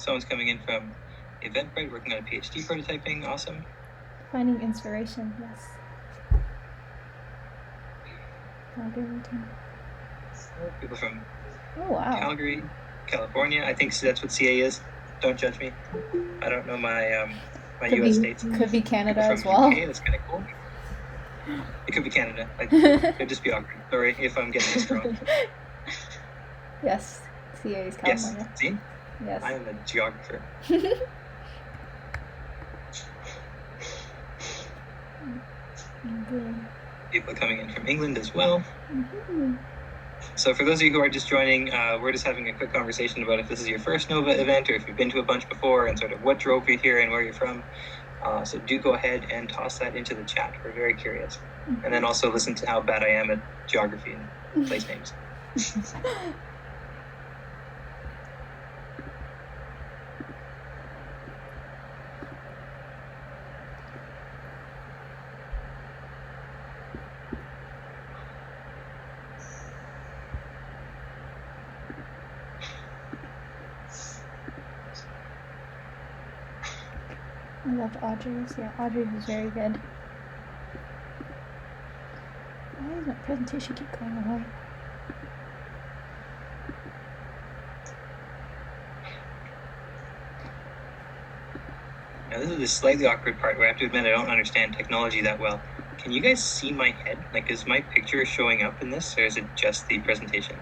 Someone's coming in from Eventbrite, working on a PhD prototyping. Awesome. Finding inspiration, yes. People from Calgary, California. I think that's what CA is. Don't judge me. I don't know my U.S. states. Could be Canada as well. UK, that's kind of cool. It could be Canada. It'd just be awkward. Sorry if I'm getting this wrong. Yes, CA is California. Yes, see? Yes. I am a geographer. People coming in from England as well. Mm-hmm. So for those of you who are just joining, we're just having a quick conversation about if this is your first NOVA event or if you've been to a bunch before and sort of what drove you here and where you're from. So do go ahead and toss that into the chat. We're very curious. Mm-hmm. And then also listen to how bad I am at geography and place names. I loved Audrey's. Yeah, Audrey's was very good. Why does my presentation keep going away? Now this is the slightly awkward part where I have to admit I don't understand technology that well. Can you guys see my head? Like, is my picture showing up in this, or is it just the presentation?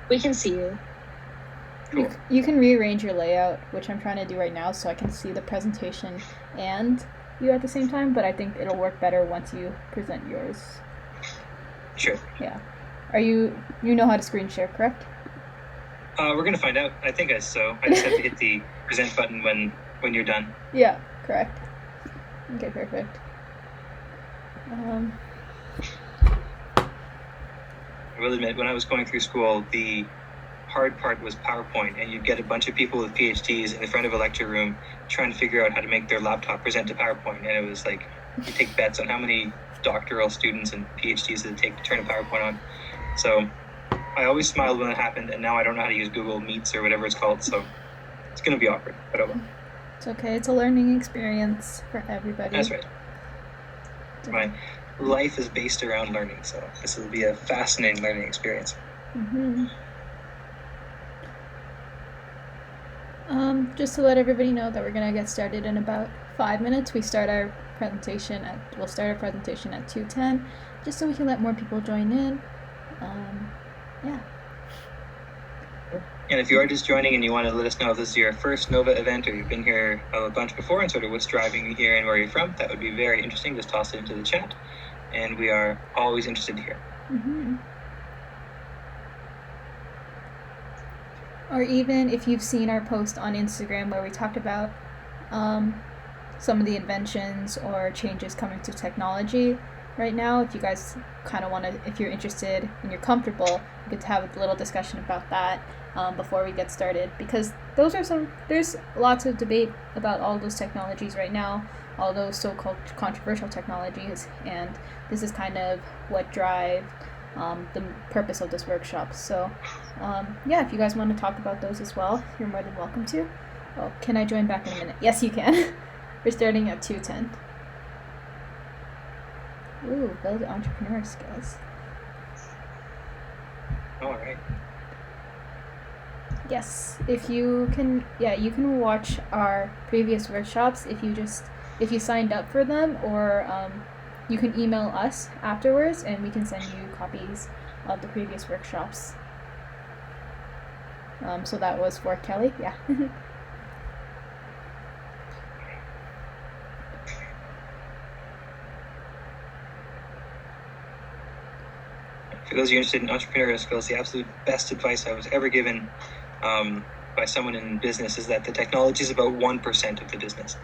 We can see you. Cool. You can rearrange your layout, which I'm trying to do right now, so I can see the presentation and you at the same time, but I think it'll work better once you present yours. Sure. Yeah. You know how to screen share, correct? We're going to find out. I think so. I just have to hit the present button when you're done. Yeah, correct. Okay, perfect. I will admit, when I was going through school, the hard part was PowerPoint, and you'd get a bunch of people with PhDs in the front of a lecture room trying to figure out how to make their laptop present to PowerPoint, and it was like, you take bets on how many doctoral students and PhDs it take to turn a PowerPoint on. So I always smiled when it happened, and now I don't know how to use Google Meets or whatever it's called, so it's going to be awkward, but oh well. It's okay. It's a learning experience for everybody. That's right. My life is based around learning, so this will be a fascinating learning experience. Mm-hmm. Just to let everybody know that we're going to get started in about 5 minutes. We'll start our presentation at 2:10, just so we can let more people join in. Yeah. And if you are just joining and you want to let us know if this is your first NOVA event or you've been here a bunch before and sort of what's driving you here and where you're from, that would be very interesting. Just toss it into the chat. And we are always interested to hear. Mm-hmm. Or even if you've seen our post on Instagram where we talked about some of the inventions or changes coming to technology right now, if you guys kind of want to, if you're interested and you're comfortable, we could have a little discussion about that before we get started, because there's lots of debate about all those technologies right now, all those so-called controversial technologies, and this is kind of what drive the purpose of this workshop. So yeah, if you guys want to talk about those as well, you're more than welcome to. Oh, can I join back in a minute? Yes, you can. We're starting at 2:10. Ooh, build entrepreneur skills. All right. Yes, if you can, you can watch our previous workshops if you signed up for them, or you can email us afterwards and we can send you copies of the previous workshops. So that was for Kelly, yeah. For those of you interested in entrepreneurial skills, the absolute best advice I was ever given by someone in business is that the technology is about 1% of the business.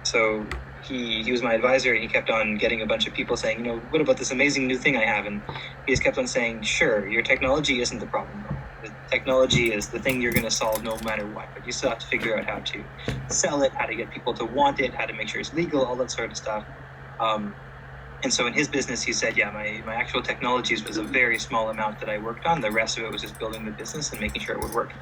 So he was my advisor, and he kept on getting a bunch of people saying, what about this amazing new thing I have? And he just kept on saying, sure, your technology isn't the problem. The technology is the thing you're going to solve no matter what, but you still have to figure out how to sell it, how to get people to want it, how to make sure it's legal, all that sort of stuff. And so in his business, he said, yeah, my actual technologies was a very small amount that I worked on. The rest of it was just building the business and making sure it would work.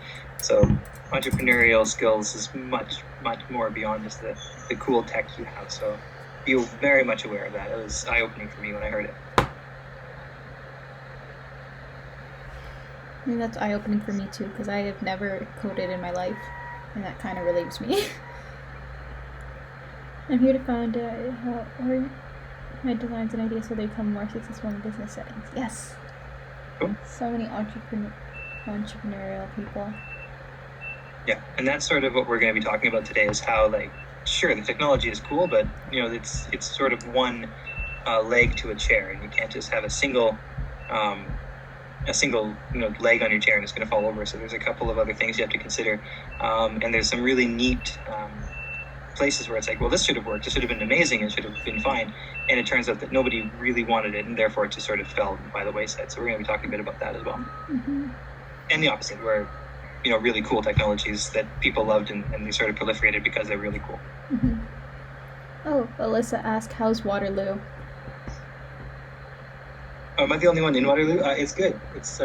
So entrepreneurial skills is much, much more beyond just the cool tech you have. So be very much aware of that. It was eye-opening for me when I heard it. I think that's eye-opening for me too, because I have never coded in my life, and that kind of relieves me. I'm here to find how my designs and ideas so they become more successful in business settings. Yes. Cool. So many entrepreneurial people. Yeah, and that's sort of what we're going to be talking about today, is how, like, sure, the technology is cool, but it's sort of one leg to a chair, and you can't just have a single leg on your chair and it's going to fall over. So there's a couple of other things you have to consider, and there's some really neat places where it's like, well, this should have worked, it should have been amazing, it should have been fine, and it turns out that nobody really wanted it, and therefore it just sort of fell by the wayside. So we're going to be talking a bit about that as well. Mm-hmm. And the opposite, where really cool technologies that people loved and they sort of proliferated because they're really cool. Mm-hmm. Oh, Alyssa asked, how's Waterloo? Am I the only one in Waterloo? It's good. It's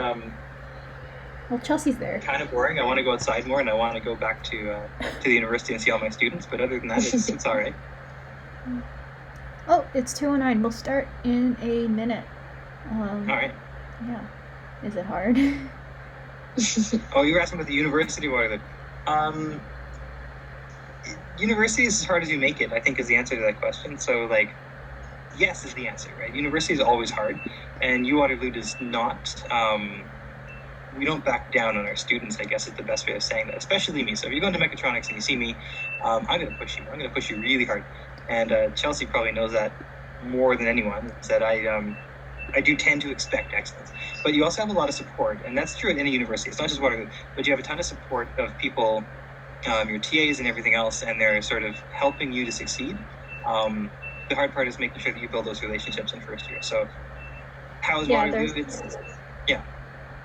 well, Chelsea's there. Kind of boring. I want to go outside more, and I want to go back to the university and see all my students. But other than that, it's all right. Oh, it's 2:09. We'll start in a minute. All right. Yeah. Is it hard? Oh, you were asking about the University of Waterloo. University is as hard as you make it, I think, is the answer to that question. So, like, yes is the answer, right? University is always hard, and Waterloo does not. We don't back down on our students, I guess is the best way of saying that, especially me. So if you go into mechatronics and you see me, I'm going to push you. I'm going to push you really hard. And Chelsea probably knows that more than anyone, is that I do tend to expect excellence. But you also have a lot of support, and that's true at any university. It's not just Waterloo, but you have a ton of support of people, your TAs and everything else, and they're sort of helping you to succeed. The hard part is making sure that you build those relationships in first year. So how is Waterloo?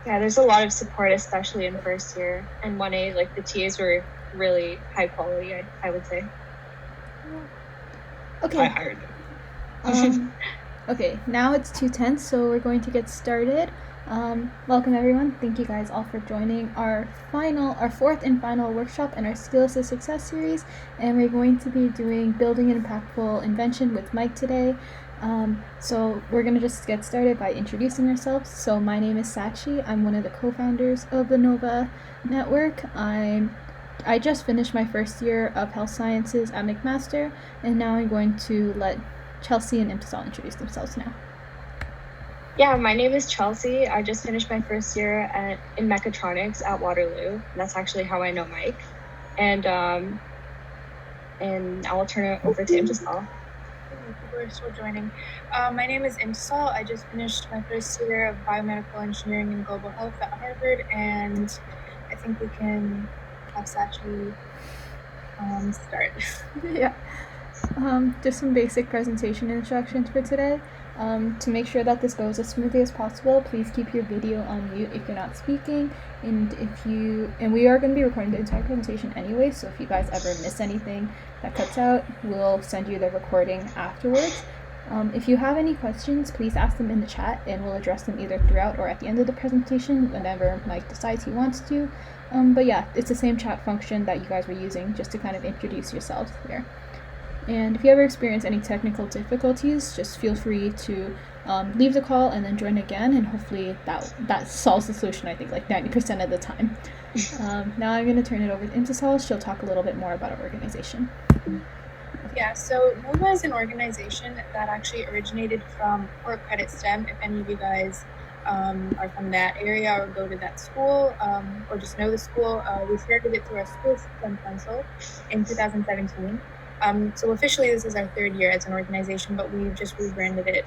Yeah, there's a lot of support, especially in first year. And 1A, like, the TAs were really high quality, I would say. Okay. I hired them. Okay, now it's 2:10, so we're going to get started. Welcome everyone. Thank you guys all for joining our fourth and final workshop in our Skills to Success series. And we're going to be doing Building an Impactful Invention with Mike today. So we're going to just get started by introducing ourselves. So my name is Sachi. I'm one of the co-founders of the Nova Network. I just finished my first year of health sciences at McMaster, and now I'm going to let Chelsea and Imtisal introduce themselves now. Yeah, my name is Chelsea. I just finished my first year in mechatronics at Waterloo. That's actually how I know Mike. And I will turn it over to Imtisal. People are still joining. My name is Imtisal. I just finished my first year of biomedical engineering and global health at Harvard, and I think we can have Sachi start. Yeah. Just some basic presentation instructions for today. To make sure that this goes as smoothly as possible, please keep your video on mute if you're not speaking, and we are going to be recording the entire presentation anyway, so if you guys ever miss anything that cuts out, we'll send you the recording afterwards. If you have any questions, please ask them in the chat, and we'll address them either throughout or at the end of the presentation whenever Mike decides he wants to. But yeah, it's the same chat function that you guys were using just to kind of introduce yourselves here. And if you ever experience any technical difficulties, just feel free to leave the call and then join again, and hopefully that solves the solution, I think, like 90% of the time. Now I'm going to turn it over to Imtisal. She'll talk a little bit more about our organization. Yeah, so Nova is an organization that actually originated from Fort Credit STEM. If any of you guys are from that area or go to that school or just know the school, we started it through our school STEM council in 2017. So officially this is our third year as an organization, but we've just rebranded it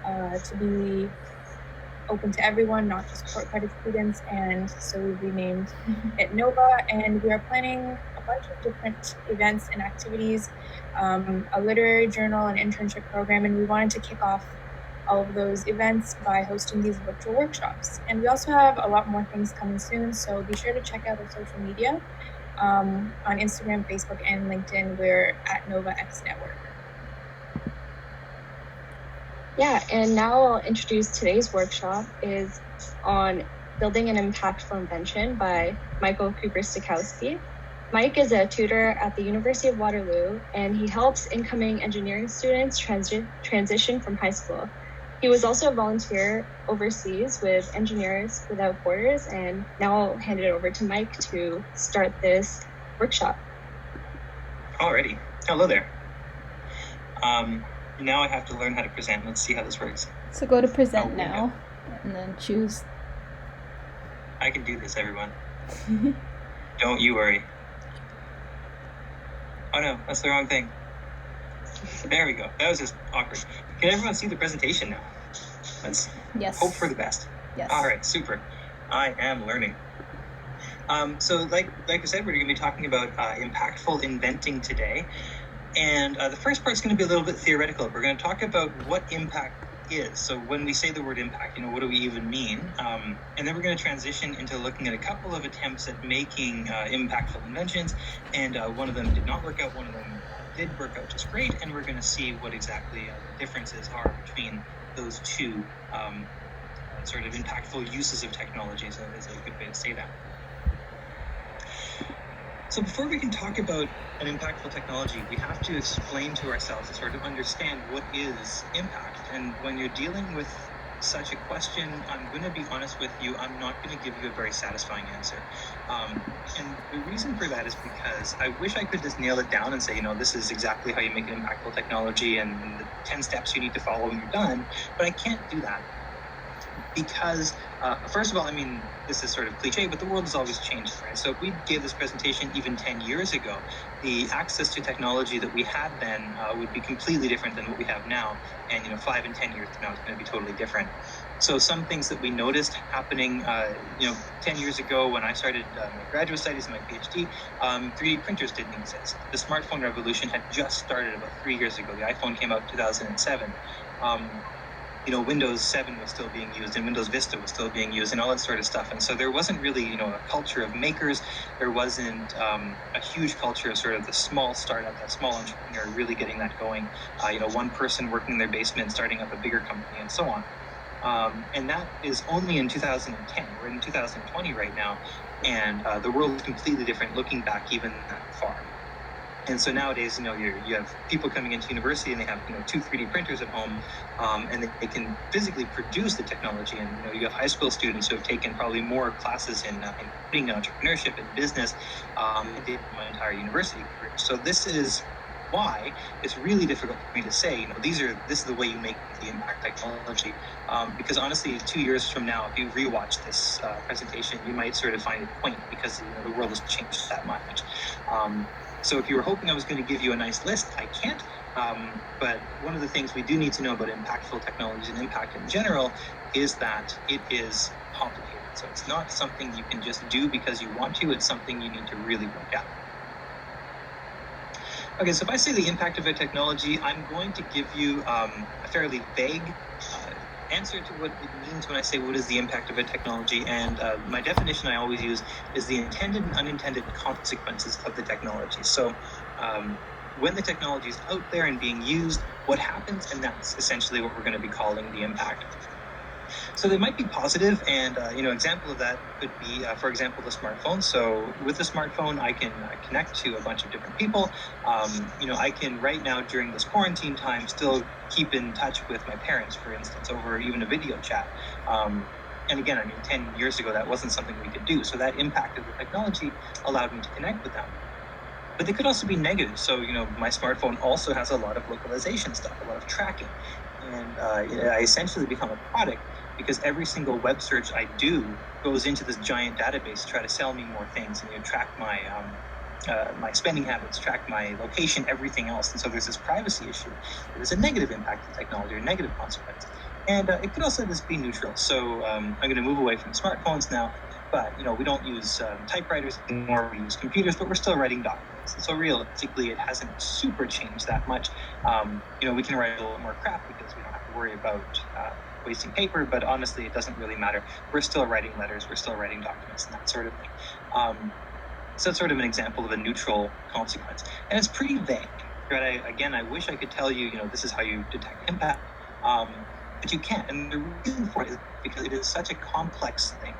to be open to everyone, not just Fort Credit students, and so we've renamed it Nova, and we are planning a bunch of different events and activities, a literary journal, an internship program, and we wanted to kick off all of those events by hosting these virtual workshops. And we also have a lot more things coming soon, so be sure to check out our social media. On Instagram, Facebook, and LinkedIn, we're at Nova X Network. Yeah, and now I'll introduce today's workshop is on building an impactful invention by Michael Cooper-Stachowsky. Mike is a tutor at the University of Waterloo, and he helps incoming engineering students transition from high school. He was also a volunteer overseas with Engineers Without Borders, and now I'll hand it over to Mike to start this workshop. Alrighty. Hello there. Now I have to learn how to present. Let's see how this works. So go to present now, and then choose. I can do this, everyone. Don't you worry. Oh no, that's the wrong thing. There we go. That was just awkward. Can everyone see the presentation now? Let's hope for the best. Yes. All right, super. I am learning. So like I said, we're going to be talking about impactful inventing today. And the first part's going to be a little bit theoretical. We're going to talk about what impact is. So when we say the word impact, what do we even mean? And then we're going to transition into looking at a couple of attempts at making impactful inventions. And one of them did not work out. One of them did work out just great. And we're going to see what exactly the differences are between those two sort of impactful uses of technology. So that's a good way to say that. So before we can talk about an impactful technology, we have to explain to ourselves and sort of understand what is impact. And when you're dealing with such a question, I'm going to be honest with you, I'm not going to give you a very satisfying answer. And the reason for that is because I wish I could just nail it down and say, this is exactly how you make an impactful technology and the 10 steps you need to follow when you're done, but I can't do that. Because, first of all, this is sort of cliche, but the world has always changed, right? So if we gave this presentation even 10 years ago, the access to technology that we had then would be completely different than what we have now. And, 5 and 10 years from now, it's going to be totally different. So some things that we noticed happening, 10 years ago when I started my graduate studies and my PhD, 3D printers didn't exist. The smartphone revolution had just started about 3 years ago. The iPhone came out in 2007. Windows 7 was still being used and Windows Vista was still being used and all that sort of stuff. And so there wasn't really, a culture of makers. There wasn't a huge culture of sort of the small startup, that small entrepreneur really getting that going. One person working in their basement, starting up a bigger company and so on. And that is only in 2010. We're in 2020 right now. And the world is completely different looking back even that far. And so nowadays, you have people coming into university and they have, 2 3D printers at home, and they can physically produce the technology. And, you have high school students who have taken probably more classes in coding, entrepreneurship, and business than my entire university career. So this is why it's really difficult for me to say, this is the way you make the impact technology. Because honestly, 2 years from now, if you rewatch this presentation, you might sort of find it quaint because the world has changed that much. So if you were hoping I was going to give you a nice list, I can't. But one of the things we do need to know about impactful technologies and impact in general is that it is complicated. So it's not something you can just do because you want to. It's something you need to really work at. Okay, so if I say the impact of a technology, I'm going to give you a fairly vague answer to what it means when I say what is the impact of a technology. And my definition I always use is the intended and unintended consequences of the technology. So when the technology is out there and being used, what happens? And that's essentially what we're going to be calling the impact. So they might be positive, and example of that could be, for example, the smartphone. So with the smartphone, I can connect to a bunch of different people. I can right now during this quarantine time still keep in touch with my parents, for instance, over even a video chat. And again, 10 years ago, that wasn't something we could do. So that impact of the technology allowed me to connect with them. But they could also be negative. So, my smartphone also has a lot of localization stuff, a lot of tracking. And I essentially become a product because every single web search I do goes into this giant database to try to sell me more things and track my my spending habits, track my location, everything else. And so there's this privacy issue. There's a negative impact of technology or negative consequence. And it could also just be neutral. So I'm going to move away from smartphones now. But, we don't use typewriters anymore. We use computers, but we're still writing documents. And so realistically, it hasn't super changed that much. We can write a little more crap because we don't have to worry about wasting paper. But honestly, it doesn't really matter. We're still writing letters. We're still writing documents and that sort of thing. So that's sort of an example of a neutral consequence. And it's pretty vague. Right? I wish I could tell you, this is how you detect impact. But you can't, and the reason for it is because it is such a complex thing.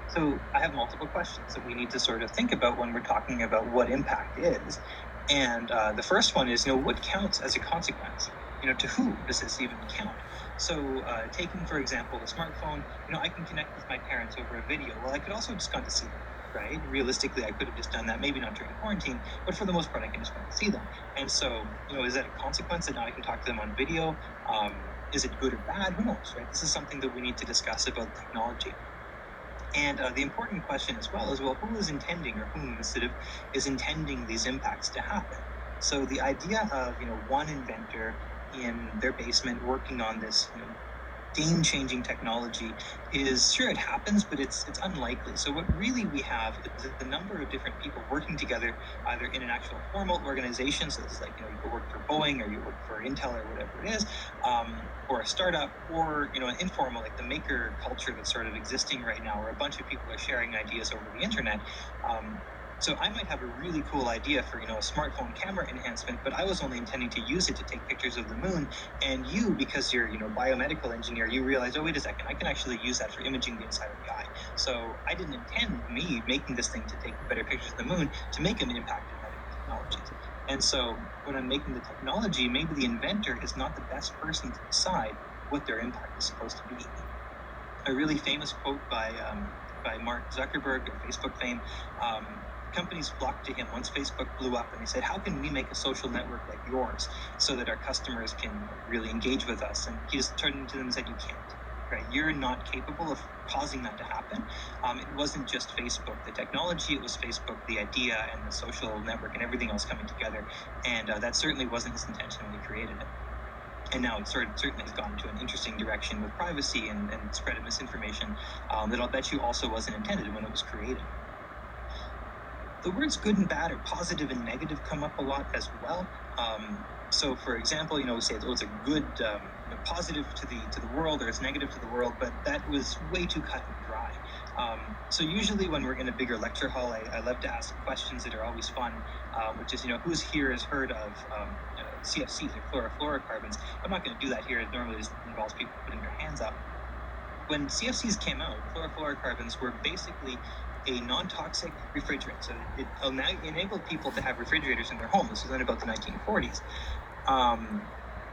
So I have multiple questions that we need to sort of think about when we're talking about what impact is. And the first one is, what counts as a consequence? To who does this even count? So taking, for example, the smartphone, I can connect with my parents over a video. Well, I could also just gone to see them, right? Realistically, I could have just done that, maybe not during quarantine, but for the most part, I can just go and see them. And so, is that a consequence that now I can talk to them on video? Is it good or bad? Who knows, right? This is something that we need to discuss about technology. And the important question as well is, who is intending, or whom is intending these impacts to happen? So the idea of, one inventor in their basement working on this, game-changing technology is, sure, it happens, but it's unlikely. So what really we have is the number of different people working together, either in an actual formal organization, so this is like, you go work for Boeing, or you work for Intel, or whatever it is, or a startup, or, an informal, like the maker culture that's sort of existing right now, where a bunch of people are sharing ideas over the internet. So I might have a really cool idea for, a smartphone camera enhancement, but I was only intending to use it to take pictures of the moon. And you, because you're, biomedical engineer, you realize, oh, wait a second, I can actually use that for imaging the inside of the eye. So I didn't intend me making this thing to take better pictures of the moon to make an impact in medical technologies. And so when I'm making the technology, maybe the inventor is not the best person to decide what their impact is supposed to be. A really famous quote by Mark Zuckerberg of Facebook fame. Companies flocked to him once Facebook blew up, and they said, how can we make a social network like yours so that our customers can really engage with us? And he just turned to them and said, you can't, right? You're not capable of causing that to happen. It wasn't just Facebook, the technology, it was Facebook, the idea, and the social network, and everything else coming together. And that certainly wasn't his intention when he created it. And now it certainly has gone into an interesting direction with privacy and spread of misinformation that I'll bet you also wasn't intended when it was created. The words good and bad, or positive and negative, come up a lot as well. So, for example, we say it's a good, positive to the world, or it's negative to the world, but that was way too cut and dry. So usually when we're in a bigger lecture hall, I love to ask questions that are always fun, which is, who's here has heard of CFCs, or chlorofluorocarbons. I'm not going to do that here. It normally just involves people putting their hands up. When CFCs came out, chlorofluorocarbons were basically a non-toxic refrigerant. So it enabled people to have refrigerators in their home. This was in about the 1940s.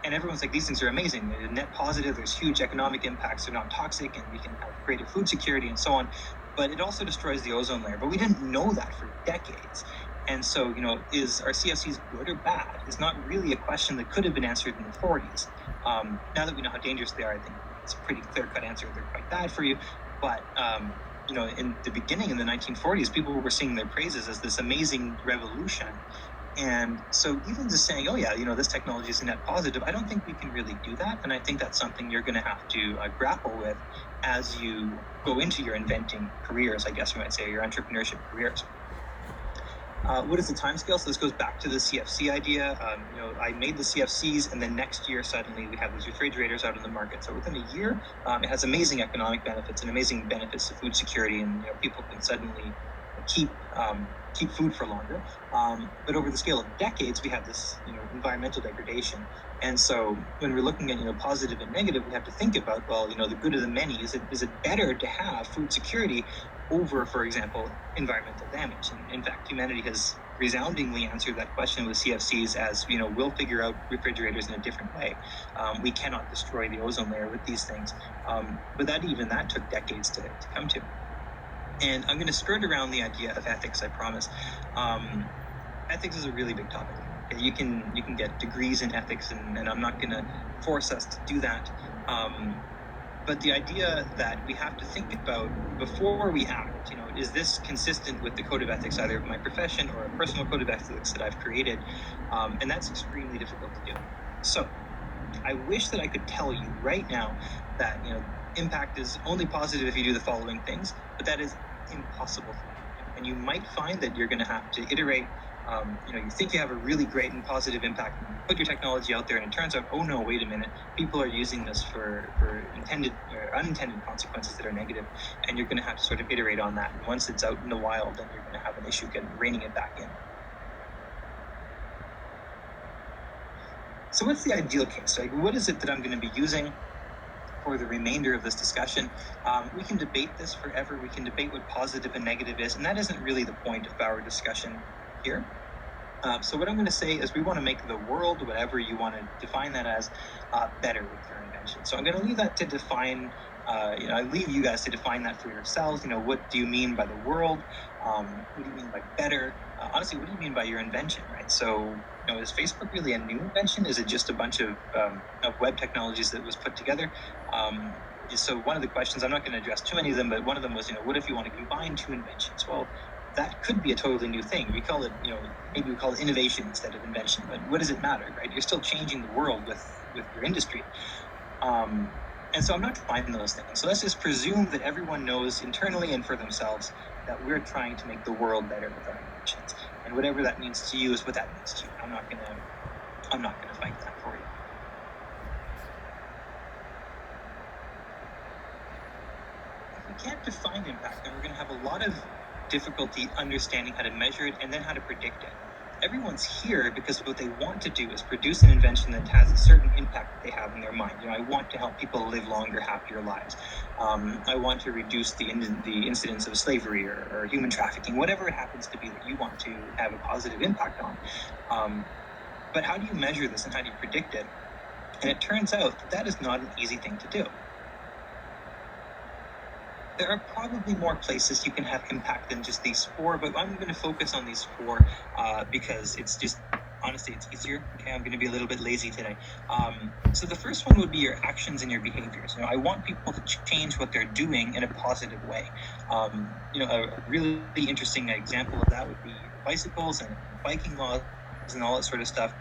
And everyone's like, these things are amazing. They're net positive, there's huge economic impacts, they're not toxic, and we can have greater food security and so on. But it also destroys the ozone layer. But we didn't know that for decades. And so, are CFCs good or bad? It's not really a question that could have been answered in the 40s. Now that we know how dangerous they are, I think it's a pretty clear-cut answer. They're quite bad for you. But in the beginning, in the 1940s, people were singing their praises as this amazing revolution. And so even just saying, oh yeah, this technology is a net positive, I don't think we can really do that. And I think that's something you're going to have to grapple with as you go into your inventing careers, I guess you might say, your entrepreneurship careers. What is the time scale? So this goes back to the CFC idea. I made the CFCs, and then next year, suddenly, we have these refrigerators out in the market. So within a year, it has amazing economic benefits and amazing benefits to food security, and people can suddenly keep food for longer. But over the scale of decades, we have this environmental degradation. And so when we're looking at positive and negative, we have to think about, the good of the many. Is it better to have food security over, for example, environmental damage? And in fact, humanity has resoundingly answered that question with CFCs as, we'll figure out refrigerators in a different way. We cannot destroy the ozone layer with these things. But that took decades to come to. And I'm going to skirt around the idea of ethics, I promise. Ethics is a really big topic. Okay? You can get degrees in ethics, and I'm not going to force us to do that. But the idea that we have to think about before we act, is this consistent with the code of ethics, either of my profession or a personal code of ethics that I've created? And that's extremely difficult to do. So I wish that I could tell you right now that, impact is only positive if you do the following things, but that is impossible. And you might find that you're going to have to iterate. You think you have a really great and positive impact, and you put your technology out there, and it turns out, oh no, wait a minute, people are using this for intended or unintended consequences that are negative, and you're going to have to sort of iterate on that. And once it's out in the wild, then you're going to have an issue reining it back in. So what's the ideal case? Like, what is it that I'm going to be using for the remainder of this discussion? We can debate this forever. We can debate what positive and negative is, and that isn't really the point of our discussion here. So what I'm going to say is we want to make the world, whatever you want to define that as, better with your invention. So I'm going to leave that to define, I leave you guys to define that for yourselves. What do you mean by the world? What do you mean by better? Honestly, what do you mean by your invention, right? So, is Facebook really a new invention? Is it just a bunch of web technologies that was put together? So one of the questions, I'm not going to address too many of them, but one of them was, what if you want to combine two inventions? Well, that could be a totally new thing. We call it, maybe we call it innovation instead of invention, but what does it matter, right? You're still changing the world with your industry. And so I'm not defining those things. So let's just presume that everyone knows internally and for themselves that we're trying to make the world better with our inventions. And whatever that means to you is what that means to you. I'm not gonna fight that for you. If we can't define impact, then we're gonna have a lot of difficulty understanding how to measure it and then how to predict it. Everyone's here because what they want to do is produce an invention that has a certain impact that they have in their mind. I want to help people live longer, happier lives. I want to reduce the incidence of slavery or human trafficking, whatever it happens to be that you want to have a positive impact on. But how do you measure this and how do you predict it? And it turns out that is not an easy thing to do. There are probably more places you can have impact than just these four, but I'm going to focus on these four because it's just, honestly, it's easier. Okay, I'm going to be a little bit lazy today. So the first one would be your actions and your behaviors. I want people to change what they're doing in a positive way. A really interesting example of that would be bicycles and biking laws and all that sort of stuff.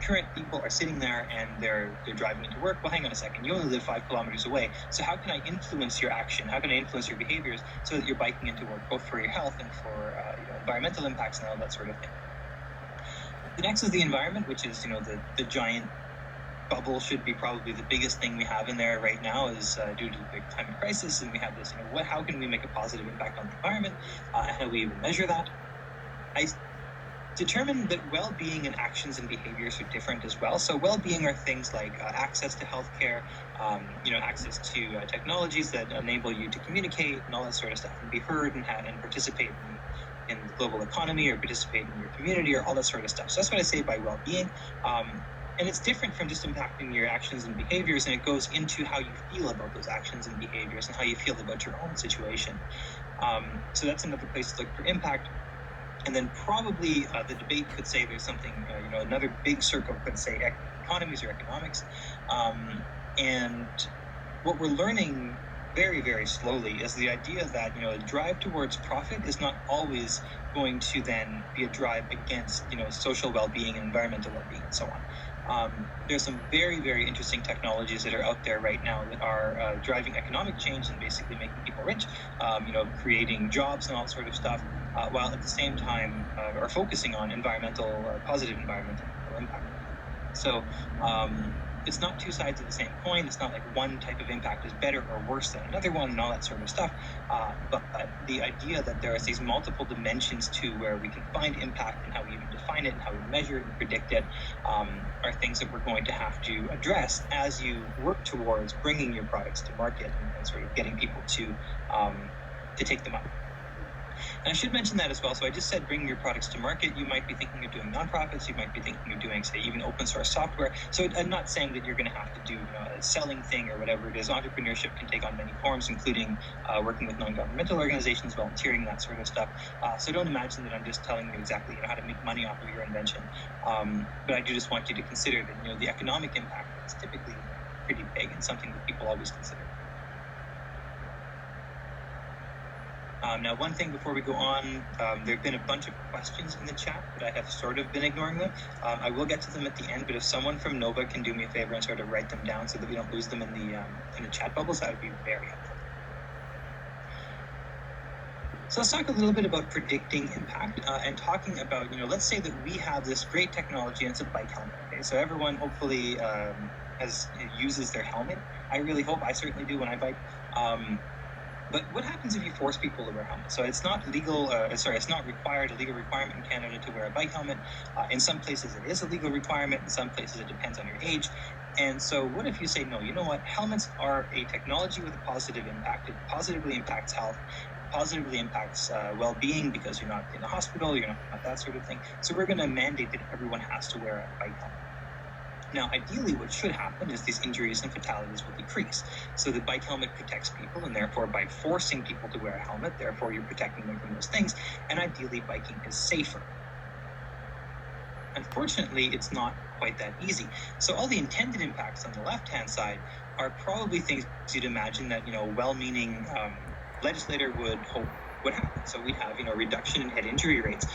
Current people are sitting there and they're driving into work. Well, hang on a second. You only live 5 kilometers away. So how can I influence your action? How can I influence your behaviors so that you're biking into work, both for your health and for environmental impacts and all that sort of thing? The next is the environment, which is the giant bubble should be probably the biggest thing we have in there right now is due to the climate crisis, and we have this. How can we make a positive impact on the environment? How do we even measure that? I determine that well-being and actions and behaviors are different as well. So well-being are things like access to healthcare, access to technologies that enable you to communicate and all that sort of stuff, and be heard and participate in the global economy or participate in your community or all that sort of stuff. So that's what I say by well-being. And it's different from just impacting your actions and behaviors, and it goes into how you feel about those actions and behaviors and how you feel about your own situation. So that's another place to look for impact. And then probably the debate could say there's something, another big circle could say economies or economics. And what we're learning very, very slowly is the idea that, a drive towards profit is not always going to then be a drive against, social well-being and environmental well-being and so on. There's some very, very interesting technologies that are out there right now that are driving economic change and basically making people rich, creating jobs and all that sort of stuff, while at the same time are focusing on positive environmental impact. So it's not two sides of the same coin. It's not like one type of impact is better or worse than another one and all that sort of stuff. But the idea that there are these multiple dimensions to where we can find impact and how we even define it and how we measure it and predict it are things that we're going to have to address as you work towards bringing your products to market and sort of getting people to take them up. And I should mention that as well. So I just said bringing your products to market. You might be thinking of doing nonprofits. You might be thinking of doing, say, even open source software. So I'm not saying that you're going to have to do a selling thing or whatever it is. Entrepreneurship can take on many forms, including working with non-governmental organizations, volunteering, that sort of stuff. So don't imagine that I'm just telling you exactly how to make money off of your invention. But I do just want you to consider that the economic impact is typically pretty big and something that people always consider. Now, one thing before we go on, there have been a bunch of questions in the chat, but I have sort of been ignoring them. I will get to them at the end, but if someone from Nova can do me a favor and sort of write them down so that we don't lose them in the chat bubbles, that would be very helpful. So let's talk a little bit about predicting impact and talking about, let's say that we have this great technology and it's a bike helmet. Okay, so everyone hopefully uses their helmet. I really hope, I certainly do when I bike. But what happens if you force people to wear helmets? So it's not legal, it's not required, a legal requirement in Canada to wear a bike helmet. In some places it is a legal requirement, in some places it depends on your age. And so what if you say, no, you know what, helmets are a technology with a positive impact. It positively impacts health, positively impacts well-being because you're not in the hospital, you're not that sort of thing. So we're going to mandate that everyone has to wear a bike helmet. Now, ideally, what should happen is these injuries and fatalities will decrease. So the bike helmet protects people, and therefore by forcing people to wear a helmet, therefore you're protecting them from those things, and ideally biking is safer. Unfortunately, it's not quite that easy. So all the intended impacts on the left-hand side are probably things you'd imagine that, well-meaning legislator would hope would happen. So we'd have, reduction in head injury rates.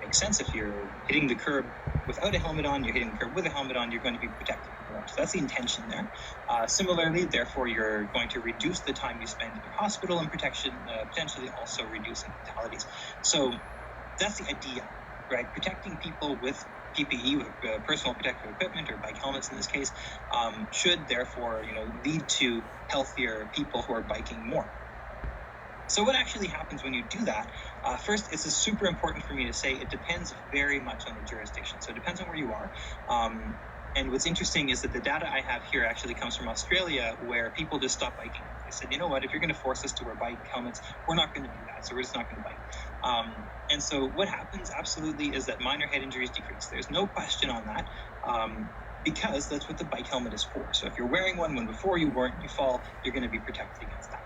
Makes sense. If you're hitting the curb without a helmet on, you're hitting the curb with a helmet on, you're going to be protected more. So that's the intention there. Similarly, therefore, you're going to reduce the time you spend in the hospital and potentially also reducing fatalities. So that's the idea, right? Protecting people with PPE, with personal protective equipment, or bike helmets in this case, should therefore, lead to healthier people who are biking more. So what actually happens when you do that? First, it's super important for me to say it depends very much on the jurisdiction. So it depends on where you are. And what's interesting is that the data I have here actually comes from Australia, where people just stopped biking. They said, you know what, if you're going to force us to wear bike helmets, we're not going to do that. So we're just not going to bike. And so what happens absolutely is that minor head injuries decrease. There's no question on that. Because that's what the bike helmet is for. So if you're wearing one when before you weren't, you fall, you're going to be protected against that.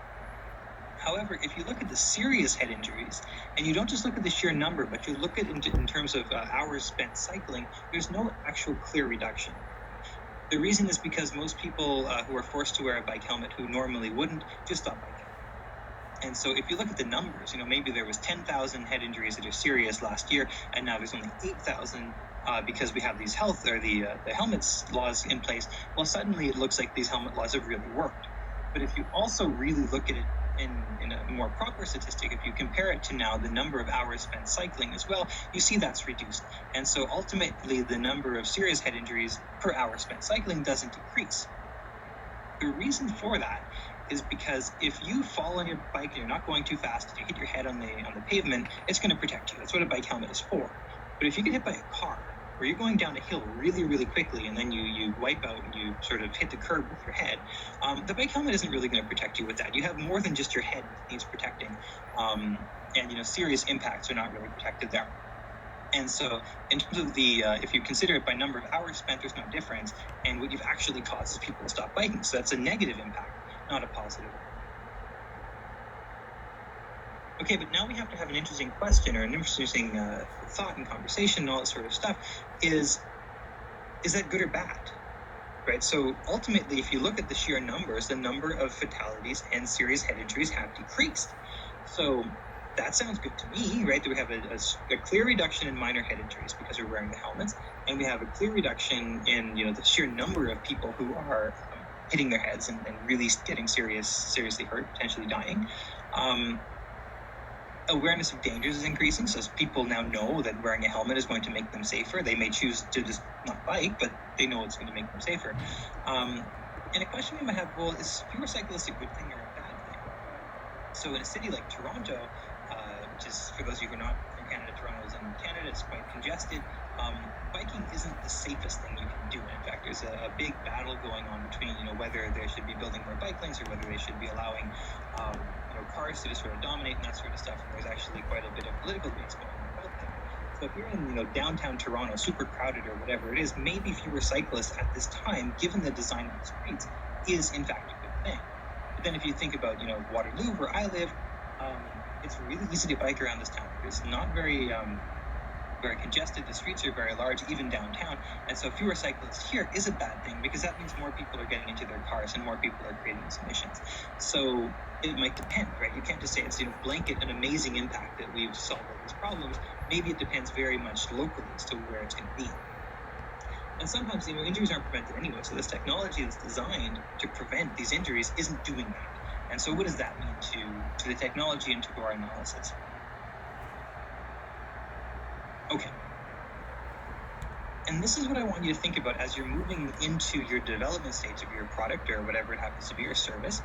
However, if you look at the serious head injuries, and you don't just look at the sheer number, but you look at it in terms of hours spent cycling, there's no actual clear reduction. The reason is because most people who are forced to wear a bike helmet who normally wouldn't just stop biking. And so if you look at the numbers, maybe there was 10,000 head injuries that are serious last year, and now there's only 8,000 because we have these the helmets laws in place. Well, suddenly it looks like these helmet laws have really worked. But if you also really look at it in a more proper statistic, if you compare it to now the number of hours spent cycling as well, you see that's reduced. And so ultimately the number of serious head injuries per hour spent cycling doesn't decrease. The reason for that is because if you fall on your bike and you're not going too fast, if you hit your head on the pavement, it's going to protect you. That's what a bike helmet is for. But if you get hit by a car, where you're going down a hill really, really quickly, and then you wipe out and you sort of hit the curb with your head, the bike helmet isn't really going to protect you with that. You have more than just your head that needs protecting, and serious impacts are not really protected there. And so in terms of if you consider it by number of hours spent, there's no difference, and what you've actually caused is people to stop biking. So that's a negative impact, not a positive. Okay, but now we have to have an interesting question or an interesting thought and conversation and all that sort of stuff. Is that good or bad? Right? So ultimately, if you look at the sheer numbers, the number of fatalities and serious head injuries have decreased. So that sounds good to me, right? That we have a clear reduction in minor head injuries because we're wearing the helmets, and we have a clear reduction in the sheer number of people who are hitting their heads and really getting seriously hurt, potentially dying. Awareness of dangers is increasing, so people now know that wearing a helmet is going to make them safer. They may choose to just not bike, but they know it's going to make them safer. And a question we might have, well, is fewer cyclists a good thing or a bad thing? So in a city like Toronto, which is, for those of you who are not from Canada, Toronto is in Canada, it's quite congested. Biking isn't the safest thing you can do. In fact, there's a big battle going on between, whether they should be building more bike lanes or whether they should be allowing cars to just sort of dominate and that sort of stuff. And there's actually quite a bit of political debates going on about that. So if you're in downtown Toronto, super crowded or whatever it is, maybe fewer cyclists at this time, given the design of the streets, is in fact a good thing. But then if you think about Waterloo, where I live, it's really easy to bike around this town. It's not very congested. The streets are very large, even downtown. And so fewer cyclists here is a bad thing because that means more people are getting into their cars and more people are creating these emissions. So it might depend, right? You can't just say it's blanket an amazing impact that we've solved all these problems. Maybe it depends very much locally as to where it's going to be. And sometimes injuries aren't prevented anyway. So this technology that's designed to prevent these injuries isn't doing that. And so what does that mean to the technology and to our analysis? Okay. And this is what I want you to think about as you're moving into your development stage of your product or whatever it happens to be, your service.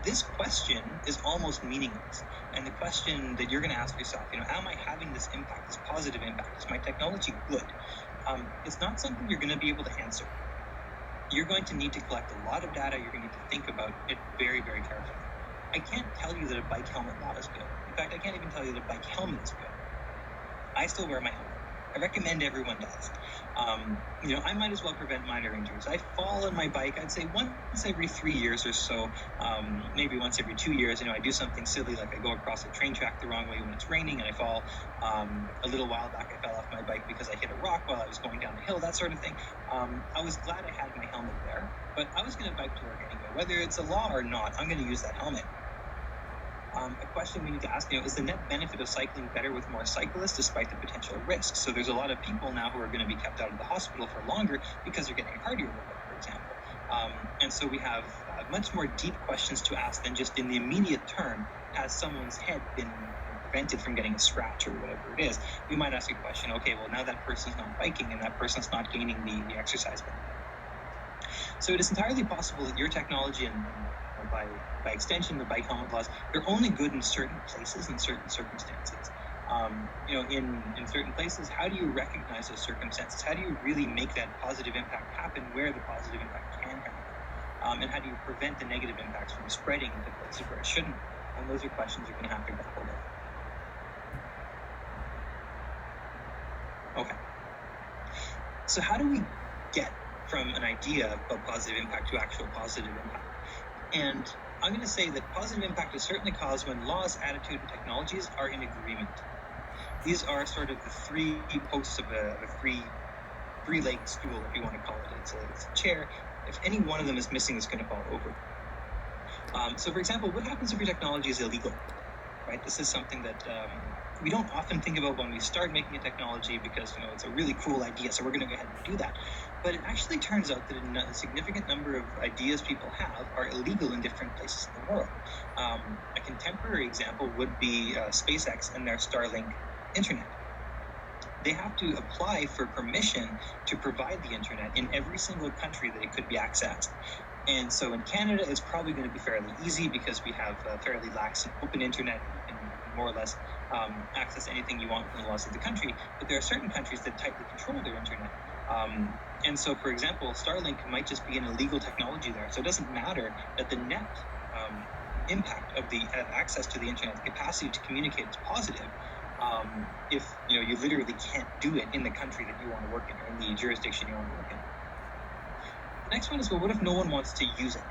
this question is almost meaningless. And the question that you're going to ask yourself, am I having this impact, this positive impact? Is my technology good? It's not something you're going to be able to answer. You're going to need to collect a lot of data. You're going to need to think about it very, very carefully. I can't tell you that a bike helmet law is good. In fact, I can't even tell you that a bike helmet is good. I still wear my helmet. I recommend everyone does. I might as well prevent minor injuries. I fall on my bike, I'd say once every 3 years or so, maybe once every 2 years. I do something silly, like I go across a train track the wrong way when it's raining and I fall. A little while back, I fell off my bike because I hit a rock while I was going down the hill, that sort of thing. I was glad I had my helmet there, but I was going to bike to work anyway. Whether it's a law or not, I'm going to use that helmet. A question we need to ask, is the net benefit of cycling better with more cyclists despite the potential risks? So there's a lot of people now who are going to be kept out of the hospital for longer because they're getting cardio, for example. And so we have much more deep questions to ask than just in the immediate term, has someone's head been prevented from getting a scratch or whatever it is? We might ask a question, okay, well, now that person's not biking and that person's not gaining the exercise benefit. So it is entirely possible that your technology and by extension, the bike helmet laws, they're only good in certain places and certain circumstances. In certain places, how do you recognize those circumstances? How do you really make that positive impact happen where the positive impact can happen? And how do you prevent the negative impacts from spreading into places where it shouldn't? And those are questions you're going to have to grapple with. Okay. So how do we get from an idea of positive impact to actual positive impact? And I'm going to say that positive impact is certainly caused when laws, attitude, and technologies are in agreement. These are sort of the three posts of a three-legged stool, if you want to call it. It's a chair. If any one of them is missing, it's going to fall over. So, for example, what happens if your technology is illegal? Right? This is something that we don't often think about when we start making a technology because, it's a really cool idea, so we're going to go ahead and do that. But it actually turns out that a significant number of ideas people have are illegal in different places in the world. A contemporary example would be SpaceX and their Starlink internet. They have to apply for permission to provide the internet in every single country that it could be accessed. And so in Canada, it's probably going to be fairly easy because we have a fairly lax and open internet. You can more or less access anything you want within the laws of the country. But there are certain countries that tightly control their internet. And so, for example, Starlink might just be an illegal technology there. So it doesn't matter that the net impact of access to the internet, the capacity to communicate is positive. If you literally can't do it in the country that you want to work in or in the jurisdiction you want to work in. The next one is, well, what if no one wants to use it?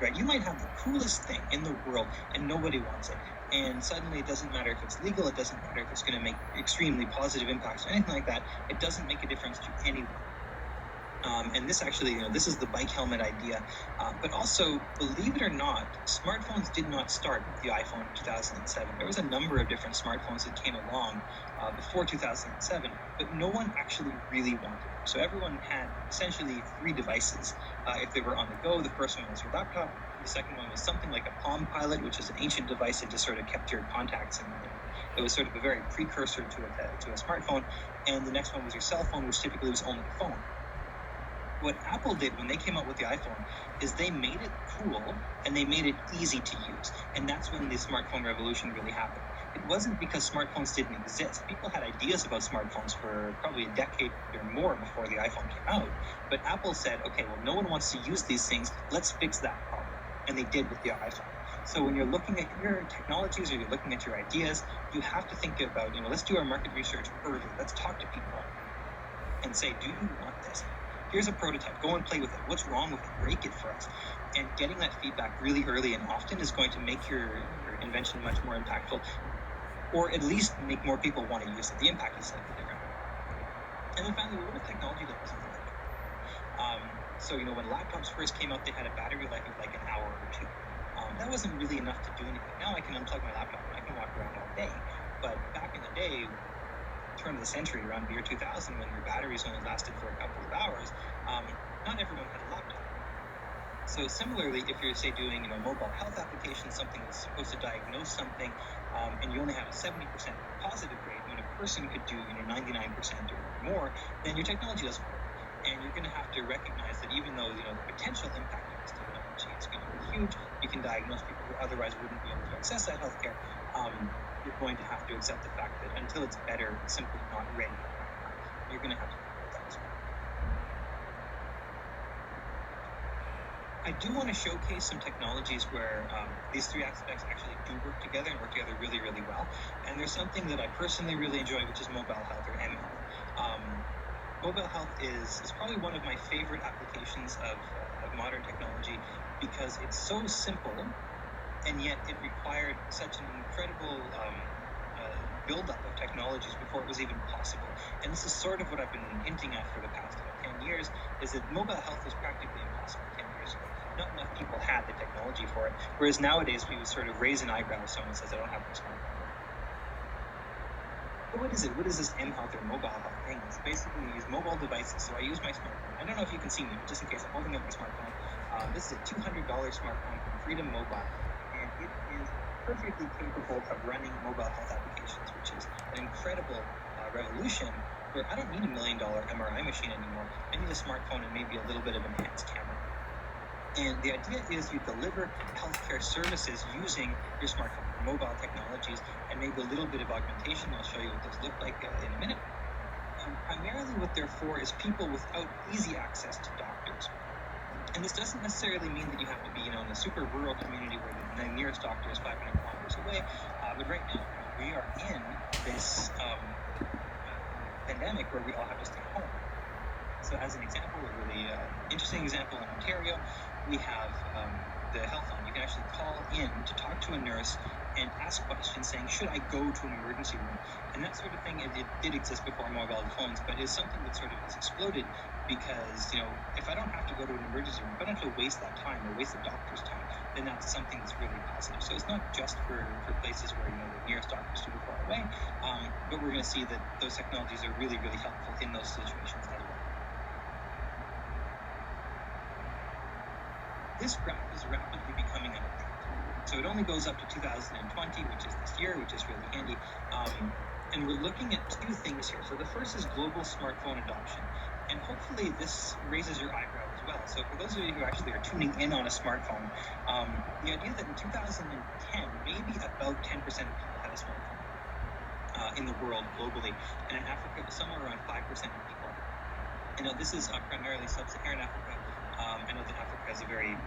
Right? You might have the coolest thing in the world and nobody wants it. And suddenly it doesn't matter if it's legal, it doesn't matter if it's going to make extremely positive impacts or anything like that. It doesn't make a difference to anyone. And this actually, this is the bike helmet idea. But also, believe it or not, smartphones did not start with the iPhone in 2007. There was a number of different smartphones that came along before 2007, but no one actually really wanted them. So everyone had essentially three devices. If they were on the go, the first one was your laptop. The second one was something like a Palm Pilot, which is an ancient device that just sort of kept your contacts in there. It was sort of a very precursor to a smartphone. And the next one was your cell phone, which typically was only a phone. What Apple did when they came out with the iPhone is they made it cool and they made it easy to use. And that's when the smartphone revolution really happened. It wasn't because smartphones didn't exist. People had ideas about smartphones for probably a decade or more before the iPhone came out. But Apple said, okay, well, no one wants to use these things. Let's fix that problem. And they did with the iPhone. So when you're looking at your technologies or you're looking at your ideas, you have to think about, let's do our market research early. Let's talk to people and say, do you want this? Here's a prototype. Go and play with it. What's wrong with it? Break it for us. And getting that feedback really early and often is going to make your invention much more impactful, or at least make more people want to use it. The impact is slightly different. And then finally, what if technology that wasn't working? So, when laptops first came out, they had a battery life of like an hour or two. That wasn't really enough to do anything. Now I can unplug my laptop and I can walk around all day. But back in the day, turn of the century, around the year 2000, when your batteries only lasted for a couple of hours, not everyone had a laptop. So similarly, if you're, say, doing mobile health application, something that's supposed to diagnose something, and you only have a 70% positive rate, when a person could do 99% or more, then your technology doesn't work. And you're going to have to recognize that even though the potential impact is still technology is going to be huge. You can diagnose people who otherwise wouldn't be able to access that healthcare. You're going to have to accept the fact that until it's better, it's simply not ready. You're going to have to deal with that as well. I do want to showcase some technologies where these three aspects actually do work together and work together really, really well. And there's something that I personally really enjoy, which is mobile health, or mHealth. Mobile health is probably one of my favorite applications of modern technology, because it's so simple, and yet it required such an incredible buildup of technologies before it was even possible. And this is sort of what I've been hinting at for the past 10 years, is that mobile health was practically impossible 10 years ago. Not enough people had the technology for it, whereas nowadays we would sort of raise an eyebrow if someone says, I don't have my smartphone. But what is it? What is this mHealth or mobile health thing? It's basically use mobile devices. So I use my smartphone. I don't know if you can see me, but just in case, I'm holding up my smartphone. This is a $200 smartphone from Freedom Mobile, and it is perfectly capable of running mobile health applications, which is an incredible revolution, where I don't need $1 million MRI machine anymore. I need a smartphone and maybe a little bit of enhanced camera. And the idea is you deliver healthcare services using your smartphone, mobile technologies, and maybe a little bit of augmentation. I'll show you what those look like in a minute. Primarily what they're for is people without easy access to doctors. And this doesn't necessarily mean that you have to be, in a super rural community where the nearest doctor is 500 kilometers away. But right now, we are in this pandemic where we all have to stay home. So as an example, a really interesting example in Ontario, we have the health line. You can actually call in to talk to a nurse and ask questions saying, should I go to an emergency room? And that sort of thing, it did exist before mobile phones, but it's something that sort of has exploded because, if I don't have to go to an emergency room, if I don't have to waste that time or waste the doctor's time, then that's something that's really positive. So it's not just for places where, the nearest doctor is super far away, but we're going to see that those technologies are really, really helpful in those situations as well. This graph is rapidly becoming unintended. So it only goes up to 2020, which is this year, which is really handy. And we're looking at two things here. So the first is global smartphone adoption. And hopefully this raises your eyebrow as well. So for those of you who actually are tuning in on a smartphone, the idea that in 2010, maybe about 10% of people had a smartphone in the world globally. And in Africa, it was somewhere around 5% of people. This is primarily sub-Saharan Africa. I know that Africa is a very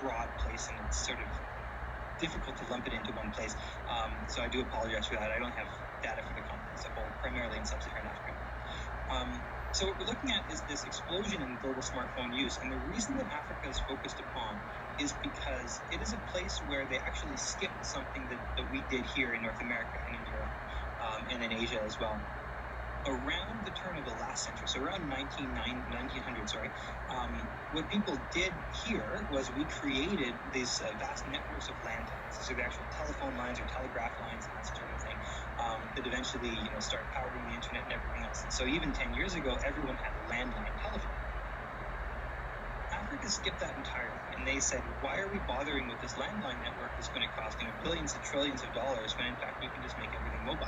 broad place, and it's sort of difficult to lump it into one place. So I do apologize for that. I don't have data for the continent as a whole, primarily in sub-Saharan Africa. So what we're looking at is this explosion in global smartphone use. And the reason that Africa is focused upon is because it is a place where they actually skipped something that we did here in North America and in Europe, and in Asia as well. Around the turn of the last century, so around 1900, what people did here was we created these vast networks of landlines. These are the actual telephone lines or telegraph lines and that sort of thing that eventually, start powering the internet and everything else. And so even 10 years ago, everyone had a landline telephone. Africa skipped that entirely, and they said, why are we bothering with this landline network that's going to cost billions and trillions of dollars when in fact we can just make everything mobile?